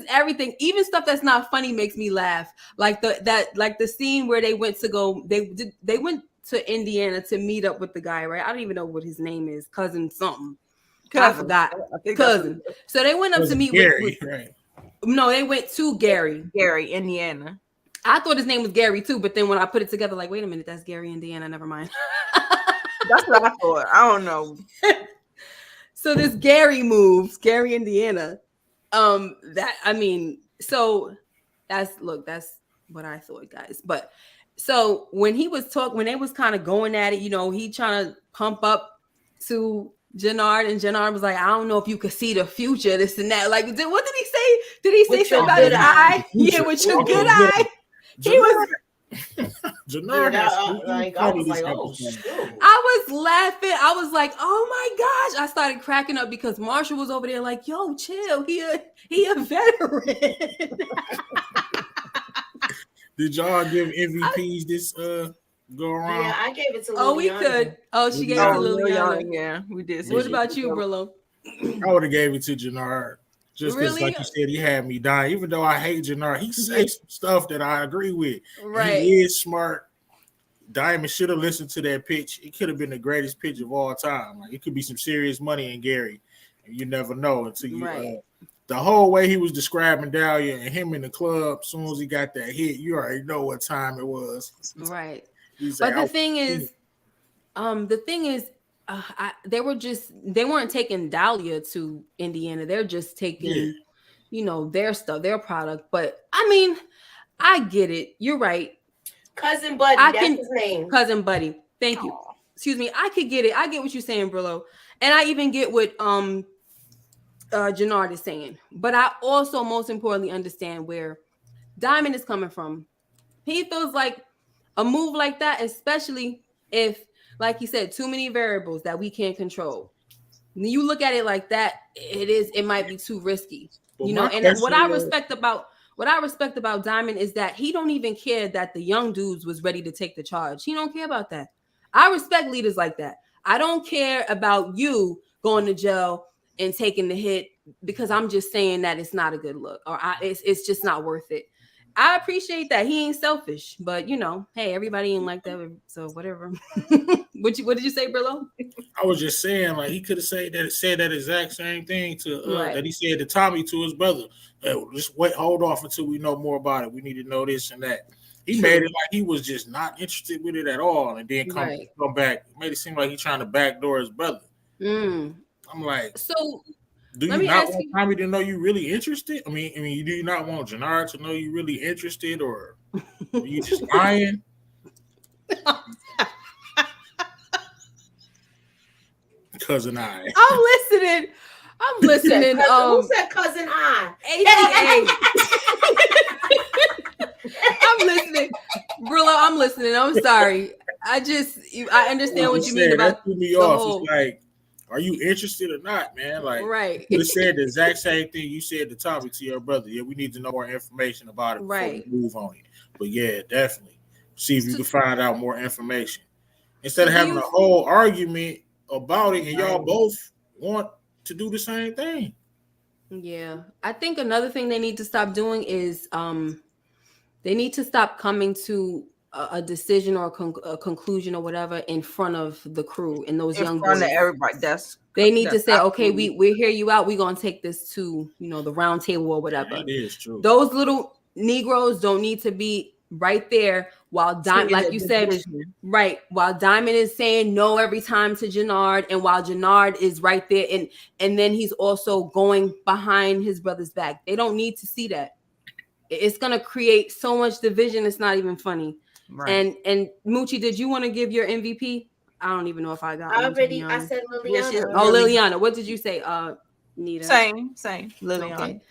everything, even stuff that's not funny makes me laugh. Like the scene where they went to Indiana to meet up with the guy, right? I don't even know what his name is, cousin something. I forgot. Cousin. So they went up to meet Gary, with right. No, they went to Gary. Gary, Indiana. I thought his name was Gary too, but then when I put it together, like, wait a minute, that's Gary, Indiana. Never mind. That's what I thought. I don't know. So this Gary moves, Gary, Indiana. So that's what I thought, guys. But so when he was when they was kind of going at it, he trying to pump up to Jenard, and Jenard was like, I don't know if you could see the future, this and that. Like, what did he say? Did he say something about his eye? Yeah, with your good eye. He was. Jenard, I was like, oh, shoot. I was laughing. I was like, oh my gosh. I started cracking up because Marshall was over there like, yo, chill. He a veteran. Did y'all give MVPs this go around? Yeah, I gave it to Liliana. Oh, we could. Oh, she gave it to Liliana. Yeah, we did. What about you, Brillo? I would have gave it to Jenard. Just because, like you said, he had me dying. Even though I hate Jenard, he says some stuff that I agree with. Right. He is smart. Diamond should have listened to that pitch. It could have been the greatest pitch of all time. Like, it could be some serious money in Gary. And you never know until you the whole way he was describing Dahlia and him in the club, as soon as he got that hit, you already know what time it was. Right. Like, but the thing is, they weren't taking Dahlia to Indiana. They're just taking, their stuff, their product. But I mean, I get it. You're right. Cousin Buddy, that's his name. Cousin Buddy. Thank you. Excuse me. I could get it. I get what you're saying, Brillo. And I even get what Jenard is saying. But I also most importantly understand where Diamond is coming from. He feels like a move like that, especially if, like he said, too many variables that we can't control. When you look at it like that, it might be too risky. Well, and what I respect about Diamond is that he don't even care that the young dudes was ready to take the charge. He don't care about that. I respect leaders like that. I don't care about you going to jail and taking the hit because I'm just saying that it's not a good look or it's just not worth it. I appreciate that. He ain't selfish, but hey, everybody ain't like that. So whatever. What did you say, Brillo? I was just saying, like, he could have said that exact same thing to that he said to Tommy to his brother. Just hold off until we know more about it. We need to know this and that. He made it like he was just not interested with it at all, and then come back. Made it seem like he's trying to backdoor his brother. I'm like, so. Do you not want Tommy to know you really interested? I mean, do you not want Jenard to know you really interested, or are you just lying? Cousin I. I'm listening. Who said cousin I? I'm listening. Brillo, I'm listening. I'm sorry. I understand what you mean about that threw me off. It's like, are you interested or not, man? Like, you said the exact same thing you said to Tommy to your brother. Yeah, we need to know more information about it before we move on it. But yeah, definitely see if you can find out more information instead of having a whole argument about it, and y'all both want to do the same thing. Yeah, I think another thing they need to stop doing is they need to stop coming to a decision or a conclusion or whatever in front of the crew and those young boys. In front of everybody. They need to say, okay, we hear you out. We're going to take this to, the round table or whatever. That is true. Those little Negroes don't need to be right there while Diamond, like you said, while Diamond is saying no every time to Jenard, and while Jenard is right there and then he's also going behind his brother's back. They don't need to see that. It's going to create so much division. It's not even funny. Right. And Moochie, did you want to give your MVP? I don't even know if I got already. I said Liliana. Liliana. What did you say, Nita? Same. Liliana. Okay.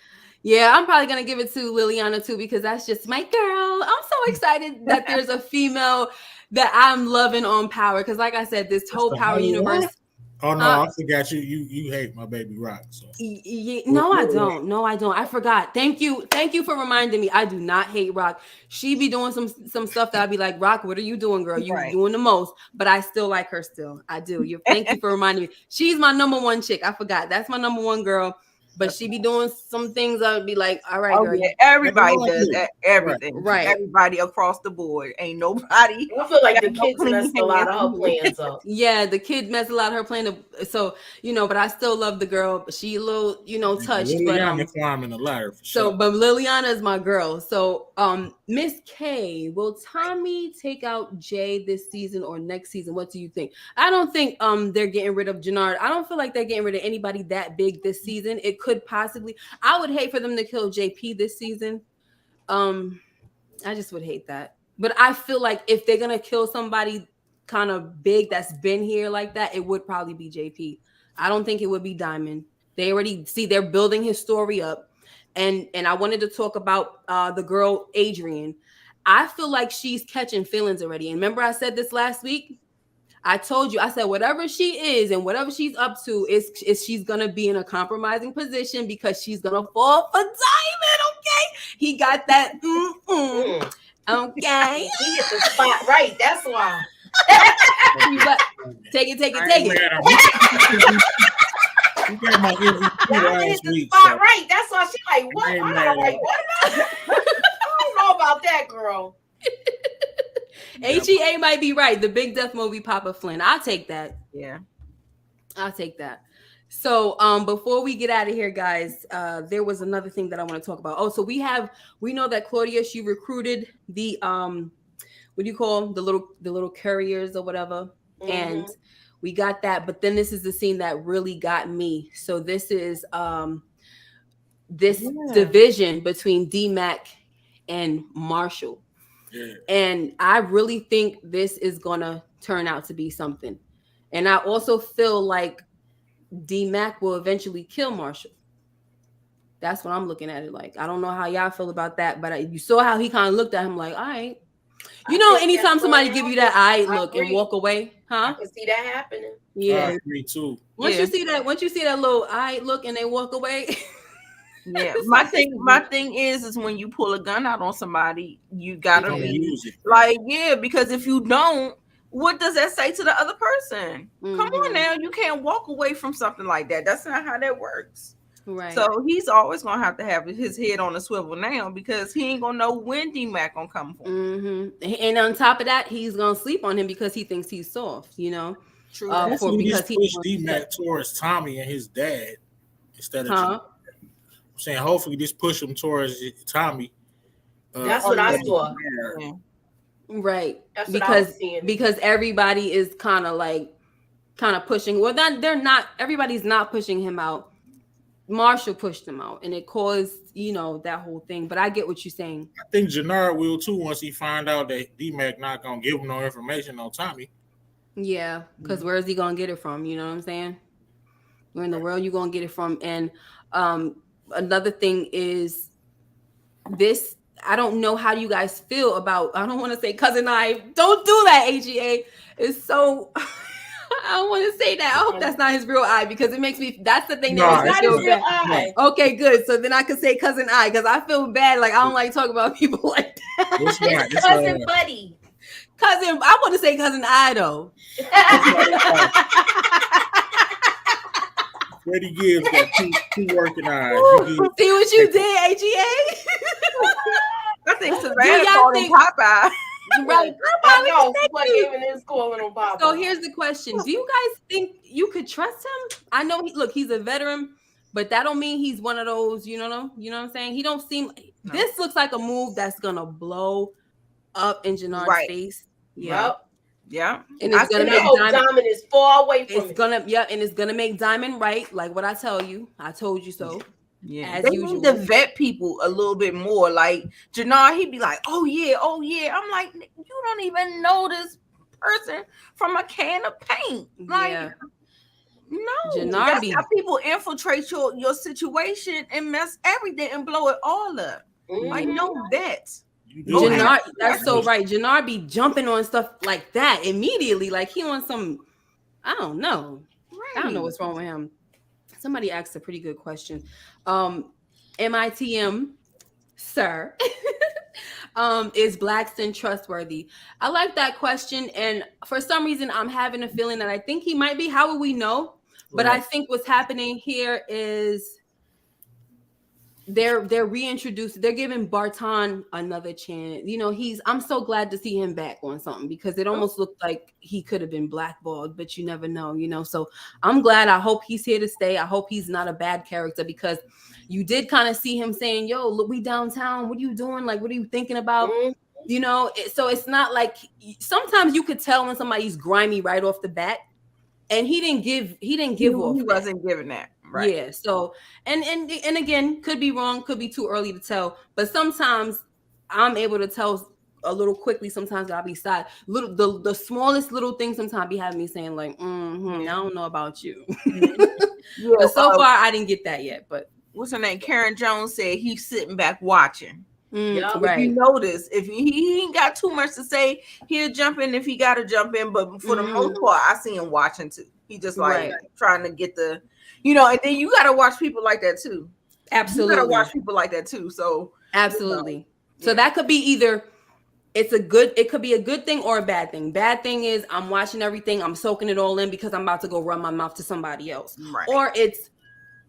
Yeah, I'm probably gonna give it to Liliana too because that's just my girl. I'm so excited that there's a female that I'm loving on Power because, like I said, this whole Power universe. Oh no, I forgot you hate my baby Rock. So. No, I don't. I forgot. Thank you for reminding me. I do not hate Rock. She be doing some stuff that I'd be like, Rock, what are you doing, girl? You doing the most, but I still like her still. I do. Thank you for reminding me. She's my number one chick. I forgot. That's my number one girl. But she be doing some things I would be like, all right, Oh, girl. yeah, everybody does that. Everything. Right. Everybody across the board. Ain't nobody. I feel like the got no kids clean messed a lot of her hands. plans up. Yeah, the kid messed a lot of her plan. So, but I still love the girl. But she a little, touched. Liliana climbing the ladder for sure. But Liliana is my girl. So, Miss K, will Tommy take out Jay this season or next season? What do you think? I don't think they're getting rid of Jenard. I don't feel like they're getting rid of anybody that big this season. It could possibly. I would hate for them to kill JP this season. I just would hate that. But I feel like if they're gonna kill somebody kind of big that's been here like that, it would probably be JP. I don't think it would be Diamond. They already they're building his story up. And I wanted to talk about the girl Adrian. I feel like she's catching feelings already. And remember I said this last week? I told you, I said, whatever she is and whatever she's up to is she's going to be in a compromising position because she's going to fall for Diamond, okay? He got that, okay? He hit the spot right, that's why. Take it. He got my MVP I hit last the week. spot So. right, that's why she like, what? ain't I'm mad like, at what? I don't know about that, girl. HEA might be right. The Big Death Movie Papa Flynn. I'll take that. Yeah. I'll take that. So before we get out of here, guys, there was another thing that I want to talk about. Oh, so we know that Claudia, she recruited the what do you call them? The little couriers or whatever. Mm-hmm. And we got that, but then this is the scene that really got me. So this is this division between D-Mac and Marchall. Yeah. And I really think this is gonna turn out to be something. And I also feel like D-Mac will eventually kill Marchall. That's what I'm looking at it like. I don't know how y'all feel about that, but you saw how he kind of looked at him like, all right. Anytime somebody give you that eye look and walk away, huh? I can see that happening. Yeah. I agree too. Once you see that little eye look and they walk away. Yeah, my thing is when you pull a gun out on somebody, you gotta use it. Like, yeah, because if you don't, what does that say to the other person? Mm-hmm. Come on now, you can't walk away from something like that. That's not how that works. Right. So he's always gonna have to have his head on a swivel now because he ain't gonna know when D-Mac gonna come for him. Mm-hmm. And on top of that, he's gonna sleep on him because he thinks he's soft. True. Because he pushed D-Mac towards Tommy and his dad instead of. I'm saying, hopefully, this push him towards Tommy. That's what I saw. Right. That's what I was seeing. Because everybody is kind of pushing. Well, everybody's not pushing him out. Marshall pushed him out, and it caused, that whole thing. But I get what you're saying. I think Jenard will too once he find out that D-Mac not gonna give him no information on Tommy. Yeah, because where is he gonna get it from? You know what I'm saying? Where in the world you gonna get it from? And another thing is this. I don't know how you guys feel about. I don't want to say cousin I. Don't do that. AGA is so. I don't want to say that. I hope that's not his real eye because it makes me. That's the thing that makes me feel bad. Eye. Okay, good. So then I can say cousin I because I feel bad. Like I don't like talking about people like that. It's cousin buddy. Cousin. I want to say cousin I though. Freddie Gibbs got two working eyes. See what you did, AGA? I think Savannah called him Popeye. Right. I know what even is calling him Popeye. So here's the question: do you guys think you could trust him? I know he's a veteran, but that don't mean he's one of those. You know what I'm saying? He don't seem. No. This looks like a move that's gonna blow up in Jenard's face. Yeah. Yeah, and it's gonna make Diamond is far away from it. And it's gonna make Diamond right, like what I tell you. I told you so. Yeah, as they usual. Need to vet people a little bit more. Like Jenard, he'd be like, "Oh yeah." I'm like, you don't even know this person from a can of paint. Like, no, that's how people infiltrate your situation and mess everything and blow it all up. Mm-hmm. Like, no vet. Jenard, that's so right. Jenard be jumping on stuff like that immediately, like he on some. I don't know. Right. I don't know what's wrong with him. Somebody asked a pretty good question. MITM, sir, is Blackstone trustworthy? I like that question, and for some reason, I'm having a feeling that I think he might be. How will we know? But I think what's happening here is they're reintroduced. They're giving Barton another chance. You know, I'm so glad to see him back on something because it almost looked like he could have been blackballed, but you never know, you know. So I'm glad. I hope he's here to stay. I hope he's not a bad character because you did kind of see him saying, yo, look, we downtown. What are you doing? Like, what are you thinking about? You know, so it's not like sometimes you could tell when somebody's grimy right off the bat. And he didn't give off. He wasn't giving that. Right. Yeah. So and again, could be wrong, could be too early to tell. But sometimes I'm able to tell a little quickly. Sometimes I'll be sad. The smallest little thing sometimes be having me saying like, I don't know about you. Yeah, but so far I didn't get that yet. But what's her name? Karen Jones said he's sitting back watching. Right. If you notice, if he ain't got too much to say, he'll jump in if he got to jump in. But for the most part, I see him watching too. He just like trying to get the, you know. And then you got to watch people like that too. Absolutely, you got to watch people like that too. So absolutely. You know, so that could be either. It could be a good thing or a bad thing. Bad thing is I'm watching everything. I'm soaking it all in because I'm about to go run my mouth to somebody else. Right. Or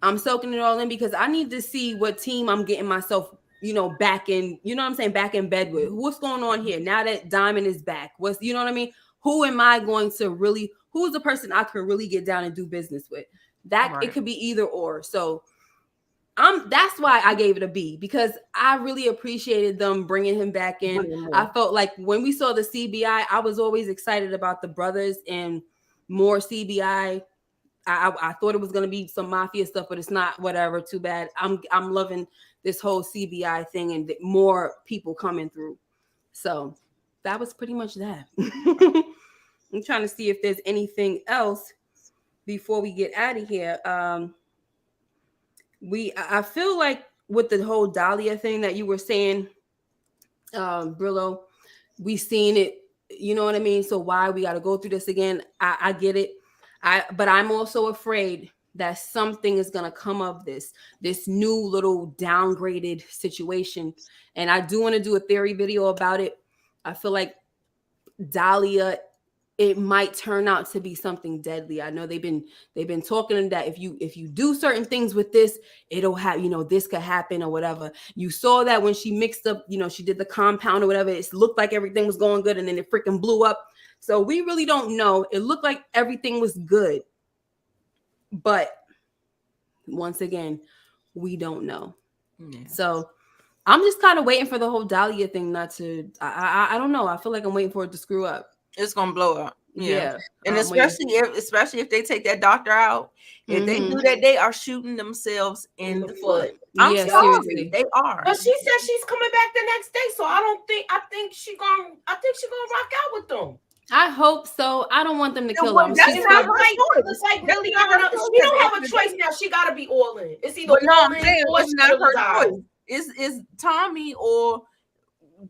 I'm soaking it all in because I need to see what team I'm getting myself, you know, back in, you know what I'm saying, back in bed with. What's going on here now that Diamond is back? You know what I mean? Who am I going to really, who's the person I could really get down and do business with? It could be either or. So that's why I gave it a B, because I really appreciated them bringing him back in. I felt like when we saw the CBI, I was always excited about the brothers and more CBI. I thought it was going to be some mafia stuff, but it's not. Whatever, too bad. I'm loving this whole CBI thing and more people coming through. So that was pretty much that. I'm trying to see if there's anything else before we get out of here. I feel like with the whole Dahlia thing that you were saying, Brillo, we seen it, you know what I mean? So why we got to go through this again? I get it. But I'm also afraid that something is going to come of this new little downgraded situation. And I do want to do a theory video about it. I feel like Dahlia, it might turn out to be something deadly. I know they've been talking that if you do certain things with this, it'll have, you know, this could happen or whatever. You saw that when she mixed up, you know, she did the compound or whatever, it looked like everything was going good and then it freaking blew up. So we really don't know. It looked like everything was good. But once again, we don't know. Yeah. So I'm just kind of waiting for the whole Dahlia thing not to, I don't know. I feel like I'm waiting for it to screw up. It's gonna blow up. Yeah. And especially if they take that doctor out, if they do that, they are shooting themselves in the foot. I'm sorry, seriously. They are. But she said she's coming back the next day, so I think she gonna rock out with them. I hope so. I don't want them to kill her. It's like really, she don't have a choice now. She got to be all in. It's either all in or it's not her choice. It's Tommy or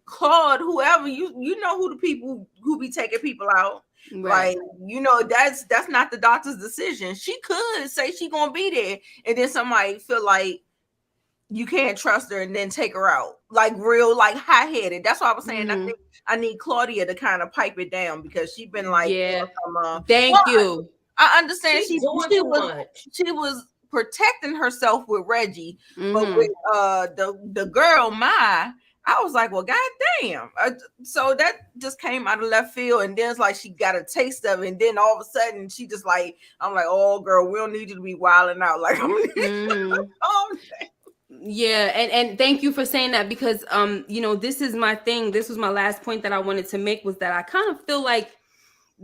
Claude, whoever. You know who the people who be taking people out. Right. Like, you know, that's not the doctor's decision. She could say she gonna be there, and then somebody feel like you can't trust her and then take her out. Like real, like high-headed. That's why I was saying I think I need Claudia to kind of pipe it down because she's been like, thank you. I understand she was protecting herself with Reggie, but with the girl Mai, I was like, well, goddamn. So that just came out of left field, and then it's like she got a taste of it, and then all of a sudden she just like, I'm like, oh girl, we don't need you to be wilding out. Like, yeah, and thank you for saying that because you know, this is my thing. This was my last point that I wanted to make, was that I kind of feel like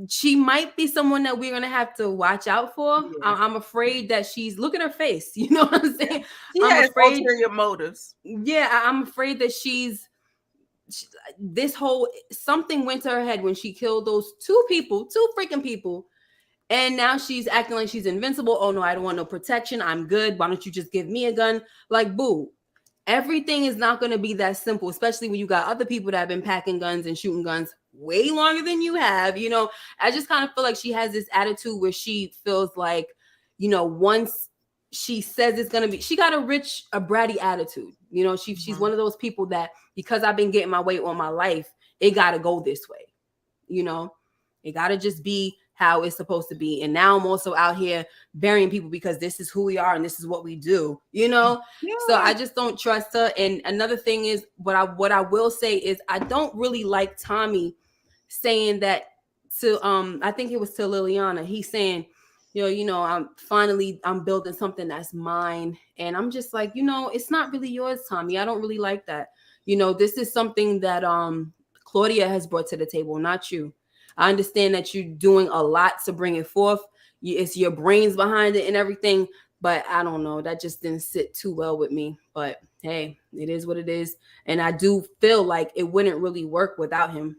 she might be someone that we're gonna have to watch out for. Yeah. I'm afraid that look at her face. You know what I'm saying? I'm afraid ulterior motives. Yeah, I'm afraid that this whole something went to her head when she killed those two freaking people. And now she's acting like she's invincible. Oh no, I don't want no protection. I'm good. Why don't you just give me a gun? Like, boo. Everything is not going to be that simple, especially when you got other people that have been packing guns and shooting guns way longer than you have. You know, I just kind of feel like she has this attitude where she feels like, you know, once she says it's going to be, she got a bratty attitude. You know, she's one of those people that, because I've been getting my way all my life, it got to go this way. You know, it got to just be how it's supposed to be. And now I'm also out here burying people because this is who we are and this is what we do, you know? Yeah. So I just don't trust her. And another thing is what I will say is I don't really like Tommy saying that to I think it was to Liliana. He's saying, I'm building something that's mine. And I'm just like, it's not really yours, Tommy. I don't really like that. This is something that Claudia has brought to the table, not you. I understand that you're doing a lot to bring it forth. It's your brains behind it and everything. But I don't know. That just didn't sit too well with me. But hey, it is what it is. And I do feel like it wouldn't really work without him.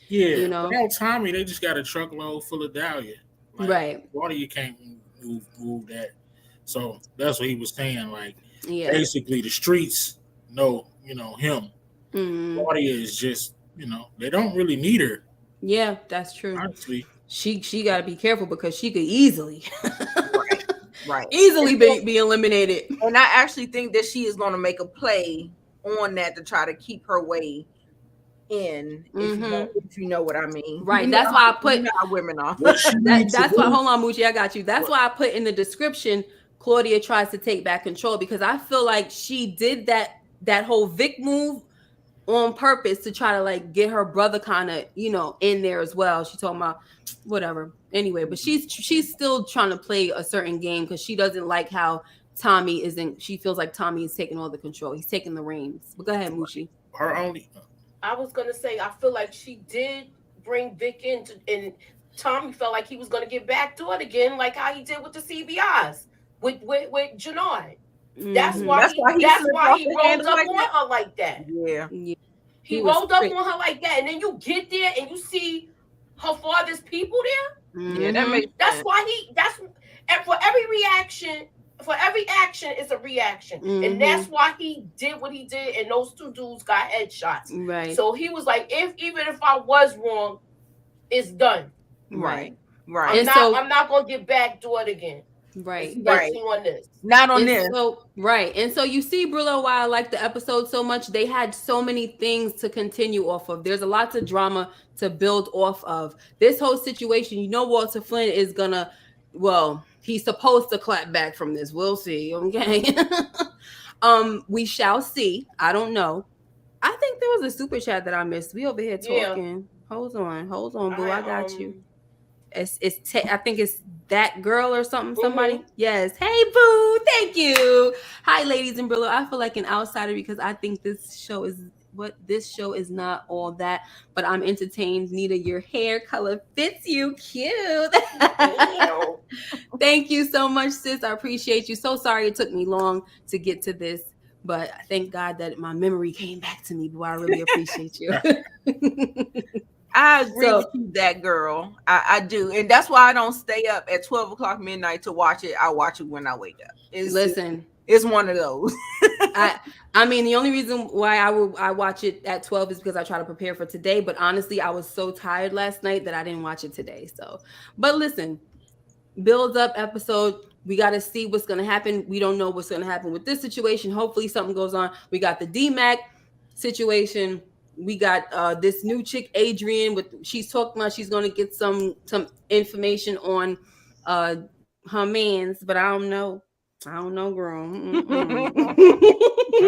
Yeah. Without Tommy, they just got a truckload full of Dahlia. Like, right. Claudia can't move that. So that's what he was saying. Like, basically, the streets know, him. Mm-hmm. Claudia is just, they don't really need her. Yeah, that's true. Honestly, she got to be careful because she could easily, right, easily be eliminated. And I actually think that she is going to make a play on that to try to keep her way in. If you know what I mean, right? That's why I put women off. That's why. Hold on, Moochie, I got you. That's why I put in the description. Claudia tries to take back control because I feel like she did that whole Vic move on purpose to try to like get her brother kind of in there as well. She talking about whatever anyway, but she's still trying to play a certain game because she doesn't like how Tommy isn't. She feels like Tommy is taking all the control. He's taking the reins. But go ahead, Moochie. I was gonna say I feel like she did bring Vic in, and Tommy felt like he was gonna get back to it again, like how he did with the CBIs with Jenard. That's why he rolled up on her like that. Yeah. He rolled up on her like that, and then you get there and you see her father's people there. Yeah, that's why and for every action is a reaction. And that's why he did what he did, and those two dudes got headshots. Right. So he was like, even if I was wrong, it's done. Right. I'm not gonna get back to it again. Right. On this. Not on this. So, right. And so you see, Brillo, why I like the episode so much. They had so many things to continue off of. There's a lot of drama to build off of. This whole situation, Walter Flynn is gonna, he's supposed to clap back from this. We'll see. Okay. We shall see. I don't know. I think there was a super chat that I missed. We over here talking. Yeah. Hold on, boo. I got you. I think it's that girl or something. Somebody. Yes. Hey, boo. Thank you. Hi, ladies and Brillo. I feel like an outsider because I think this show is not all that, but I'm entertained. Nita, your hair color fits you cute. Thank you so much, sis. I appreciate you. So sorry it took me long to get to this, but thank God that my memory came back to me. Boy, I really appreciate you. I agree with you, that girl. I do. And that's why I don't stay up at 12 o'clock midnight to watch it. I watch it when I wake up. It's one of those. I mean, the only reason why I watch it at 12 is because I try to prepare for today. But honestly, I was so tired last night that I didn't watch it today. So, but listen, build up episode. We got to see what's going to happen. We don't know what's going to happen with this situation. Hopefully something goes on. We got the D-Mac situation. We got this new chick, Adrian, she's talking about she's going to get some information on her mans, but I don't know, girl. I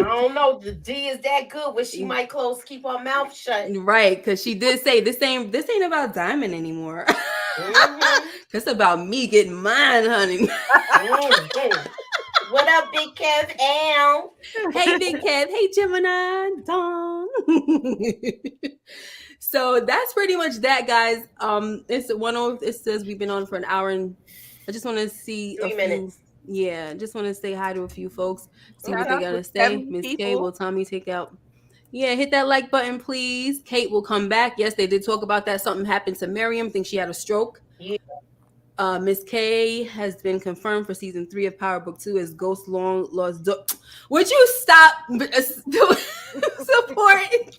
don't know. The D is that good where she might keep her mouth shut. Right, because she did say this ain't about Diamond anymore. It's about me getting mine, honey. What up, Big Kev? Al? Hey, Big Kev. Hey, Gemini. Dawn. So that's pretty much that, guys. It says we've been on for an hour, and I just want to see 3 minutes. Just want to say hi to a few folks. See what they gotta say. Miss K, will Tommy take out? Yeah, hit that like button, please. Kate will come back. Yes, they did talk about that. Something happened to Miriam. I think she had a stroke. Yeah. Miss K has been confirmed for season 3 of Power Book 2 as Ghost Long Lost. Would you stop supporting?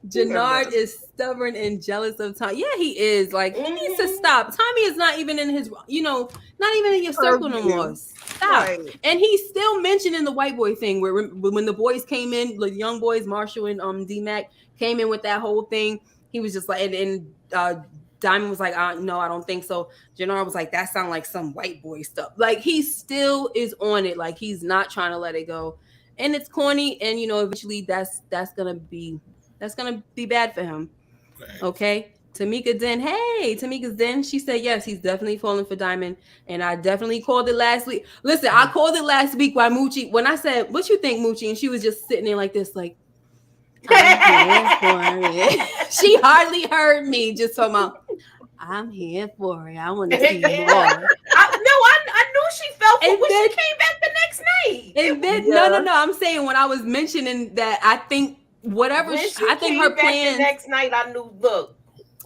Jenard is stubborn and jealous of Tommy. Yeah, he is. Like, he needs to stop. Tommy is not even in his, not even in your circle no more. Stop. Right. And he's still mentioning the white boy thing where when the boys came in, the young boys, Marshall and D-Mac, came in with that whole thing. He was just like, and Diamond was like, no, I don't think so. Jenard was like, that sounds like some white boy stuff. Like, he still is on it. Like, he's not trying to let it go. And it's corny. And, eventually that's going to be bad for him. Okay. Tamika's Den. She said, yes, he's definitely falling for Diamond. And I definitely called it last week. Listen, I called it last week while Moochie, when I said, what you think, Moochie? And she was just sitting there like this, like, I'm here for it. She hardly heard me just talking about, I'm here for it. I want to see more. I knew she felt it when she came back the next night. And then, no. I'm saying when I was mentioning that, I think whatever, I think her plans. The next night, I knew, look.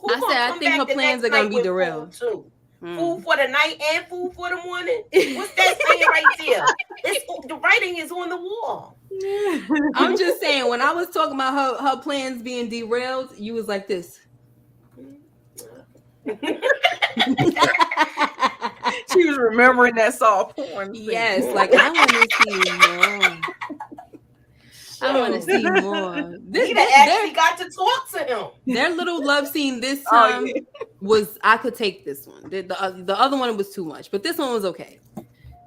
I think her plans are going to be derailed. Food for the night and food for the morning. What's that saying right there? The writing is on the wall. I'm just saying, when I was talking about her plans being derailed, you was like this. She was remembering that soft porn. Yes, like I want to see more. I want to see more. Nita actually got to talk to him. Their little love scene this time was, I could take this one. The other one was too much, but this one was okay.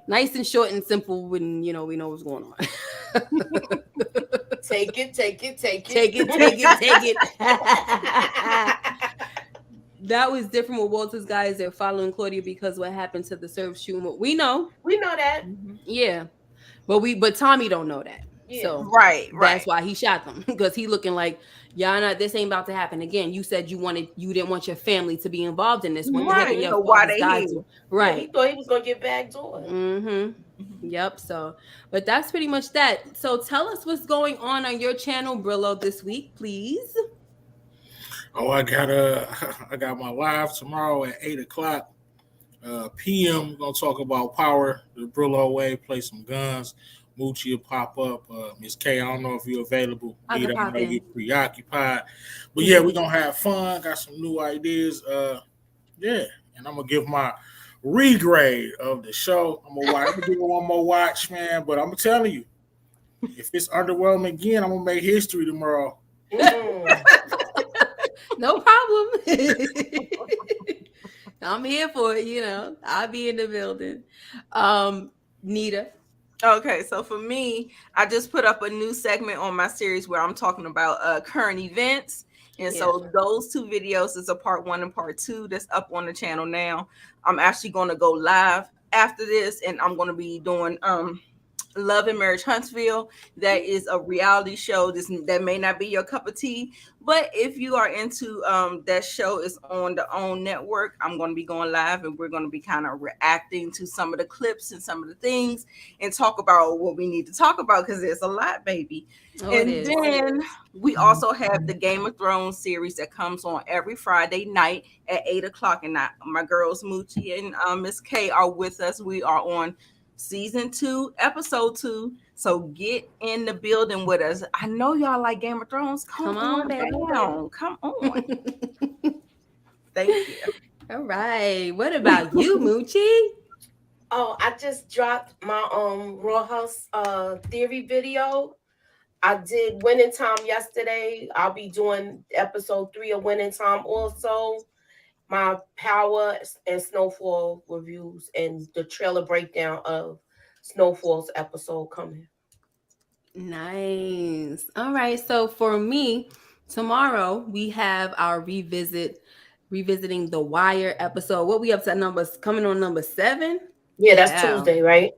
Nice and short and simple when, we know what's going on. Take it. That was different with Walter's guys. They're following Claudia because what happened to the serve shooting. We know that. Yeah. But Tommy don't know that. Yeah. So right. That's why he shot them, because he looking like, this ain't about to happen again. You said you didn't want your family to be involved in this. Right. So why they here? Right. Yeah, he thought he was gonna get backdoored. Mm-hmm. Yep. So, but that's pretty much that. So tell us what's going on your channel, Brillo, this week, please. Oh, I got my live tomorrow at 8:00 p.m. We're gonna talk about power the Brillo way, play some guns. Moochie will pop up. Miss K, I don't know if you're available. I know you're preoccupied. But yeah, we're going to have fun. Got some new ideas. And I'm going to give my regrade of the show. I'm going to give it one more watch, man. But I'm telling you, if it's underwhelming again, I'm going to make history tomorrow. No problem. I'm here for it, I'll be in the building. Nita. Okay, so for me, I just put up a new segment on my series where I'm talking about current events. And so those two videos is a part 1 and part 2 that's up on the channel now. I'm actually going to go live after this, and I'm going to be doing Love and Marriage Huntsville. That is a reality show. That may not be your cup of tea, but if you are into that show, is on the OWN network. I'm going to be going live, and we're going to be kind of reacting to some of the clips and some of the things, and talk about what we need to talk about, because there's a lot, baby. And then we also have the Game of Thrones series that comes on every Friday night at 8:00, and my girls Moochie and Miss K are with us. We are on season 2, episode 2. So get in the building with us. I know y'all like Game of Thrones. Come on down. Come on. Thank you. All right. What about you, Moochie? Oh, I just dropped my Raw House theory video. I did Winning Time yesterday. I'll be doing episode 3 of Winning Time also. My Power and Snowfall reviews and the trailer breakdown of Snowfall's episode coming. Nice. All right. So for me, tomorrow we have our revisiting the Wire episode. What we up to coming on number 7? Yeah, that's Tuesday, right?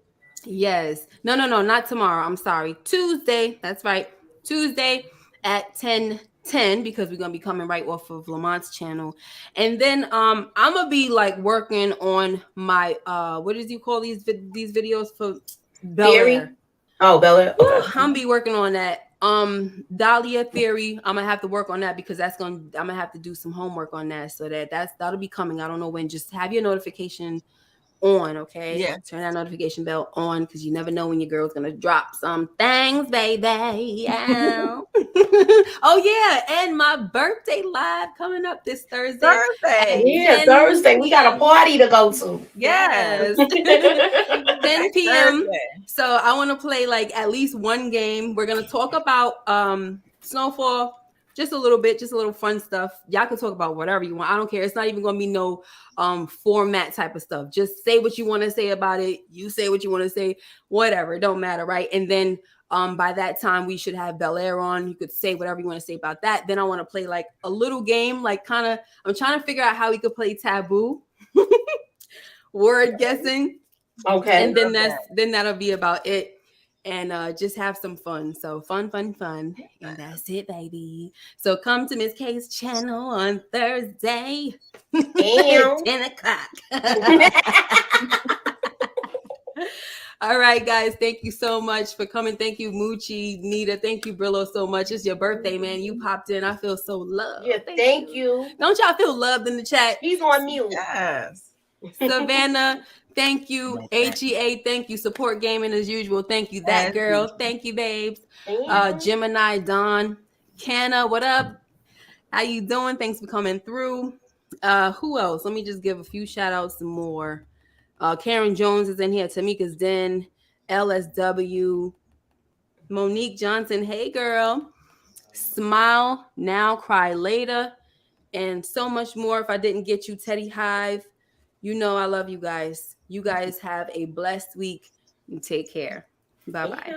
Yes. No, not tomorrow. I'm sorry. Tuesday. That's right. Tuesday at 10:10, because we're gonna be coming right off of Lamont's channel. And then I'm gonna be like working on my what did you call these videos for Bel-Air? Oh, Bel-Air. Okay. I'm gonna be working on that. Dahlia theory. I'm gonna have to work on that, because I'm gonna have to do some homework on that, so that'll be coming. I don't know when. Just have your notification on, okay? Yeah. Turn that notification bell on, because you never know when your girl's gonna drop some things, baby. Yeah. Oh yeah, and my birthday live coming up this Thursday. Yeah, Thursday. We got a party to go to. Yes. 10 p.m. Thursday. So I want to play like at least one game. We're gonna talk about Snowfall, just a little bit, just a little fun stuff. Y'all can talk about whatever you want. I don't care. It's not even going to be no format type of stuff. Just say what you want to say about it. You say what you want to say, whatever. It don't matter, right? And then by that time, we should have Bel Air on. You could say whatever you want to say about that. Then I want to play like a little game, like kind of, I'm trying to figure out how we could play Taboo. Word guessing. Okay. And then that'll be about it. And just have some fun. So fun. And that's it, baby. So come to Miss K's channel on Thursday at 10 o'clock. All right, guys. Thank you so much for coming. Thank you, Moochie, Nita. Thank you, Brillo, so much. It's your birthday, man. You popped in. I feel so loved. Yeah, thank you. Don't y'all feel loved in the chat? He's on mute. Yes. Savannah, thank you. HEA, thank you. Support gaming as usual. Thank you. That girl. Thank you, babes. Gemini, Don, Canna, what up? How you doing? Thanks for coming through. Who else? Let me just give a few shout outs some more. Karen Jones is in here. Tamika's Den, LSW, Monique Johnson. Hey, girl. Smile now, cry later, and so much more. If I didn't get you, Teddy Hive, you know I love you guys. You guys have a blessed week and take care. Bye-bye.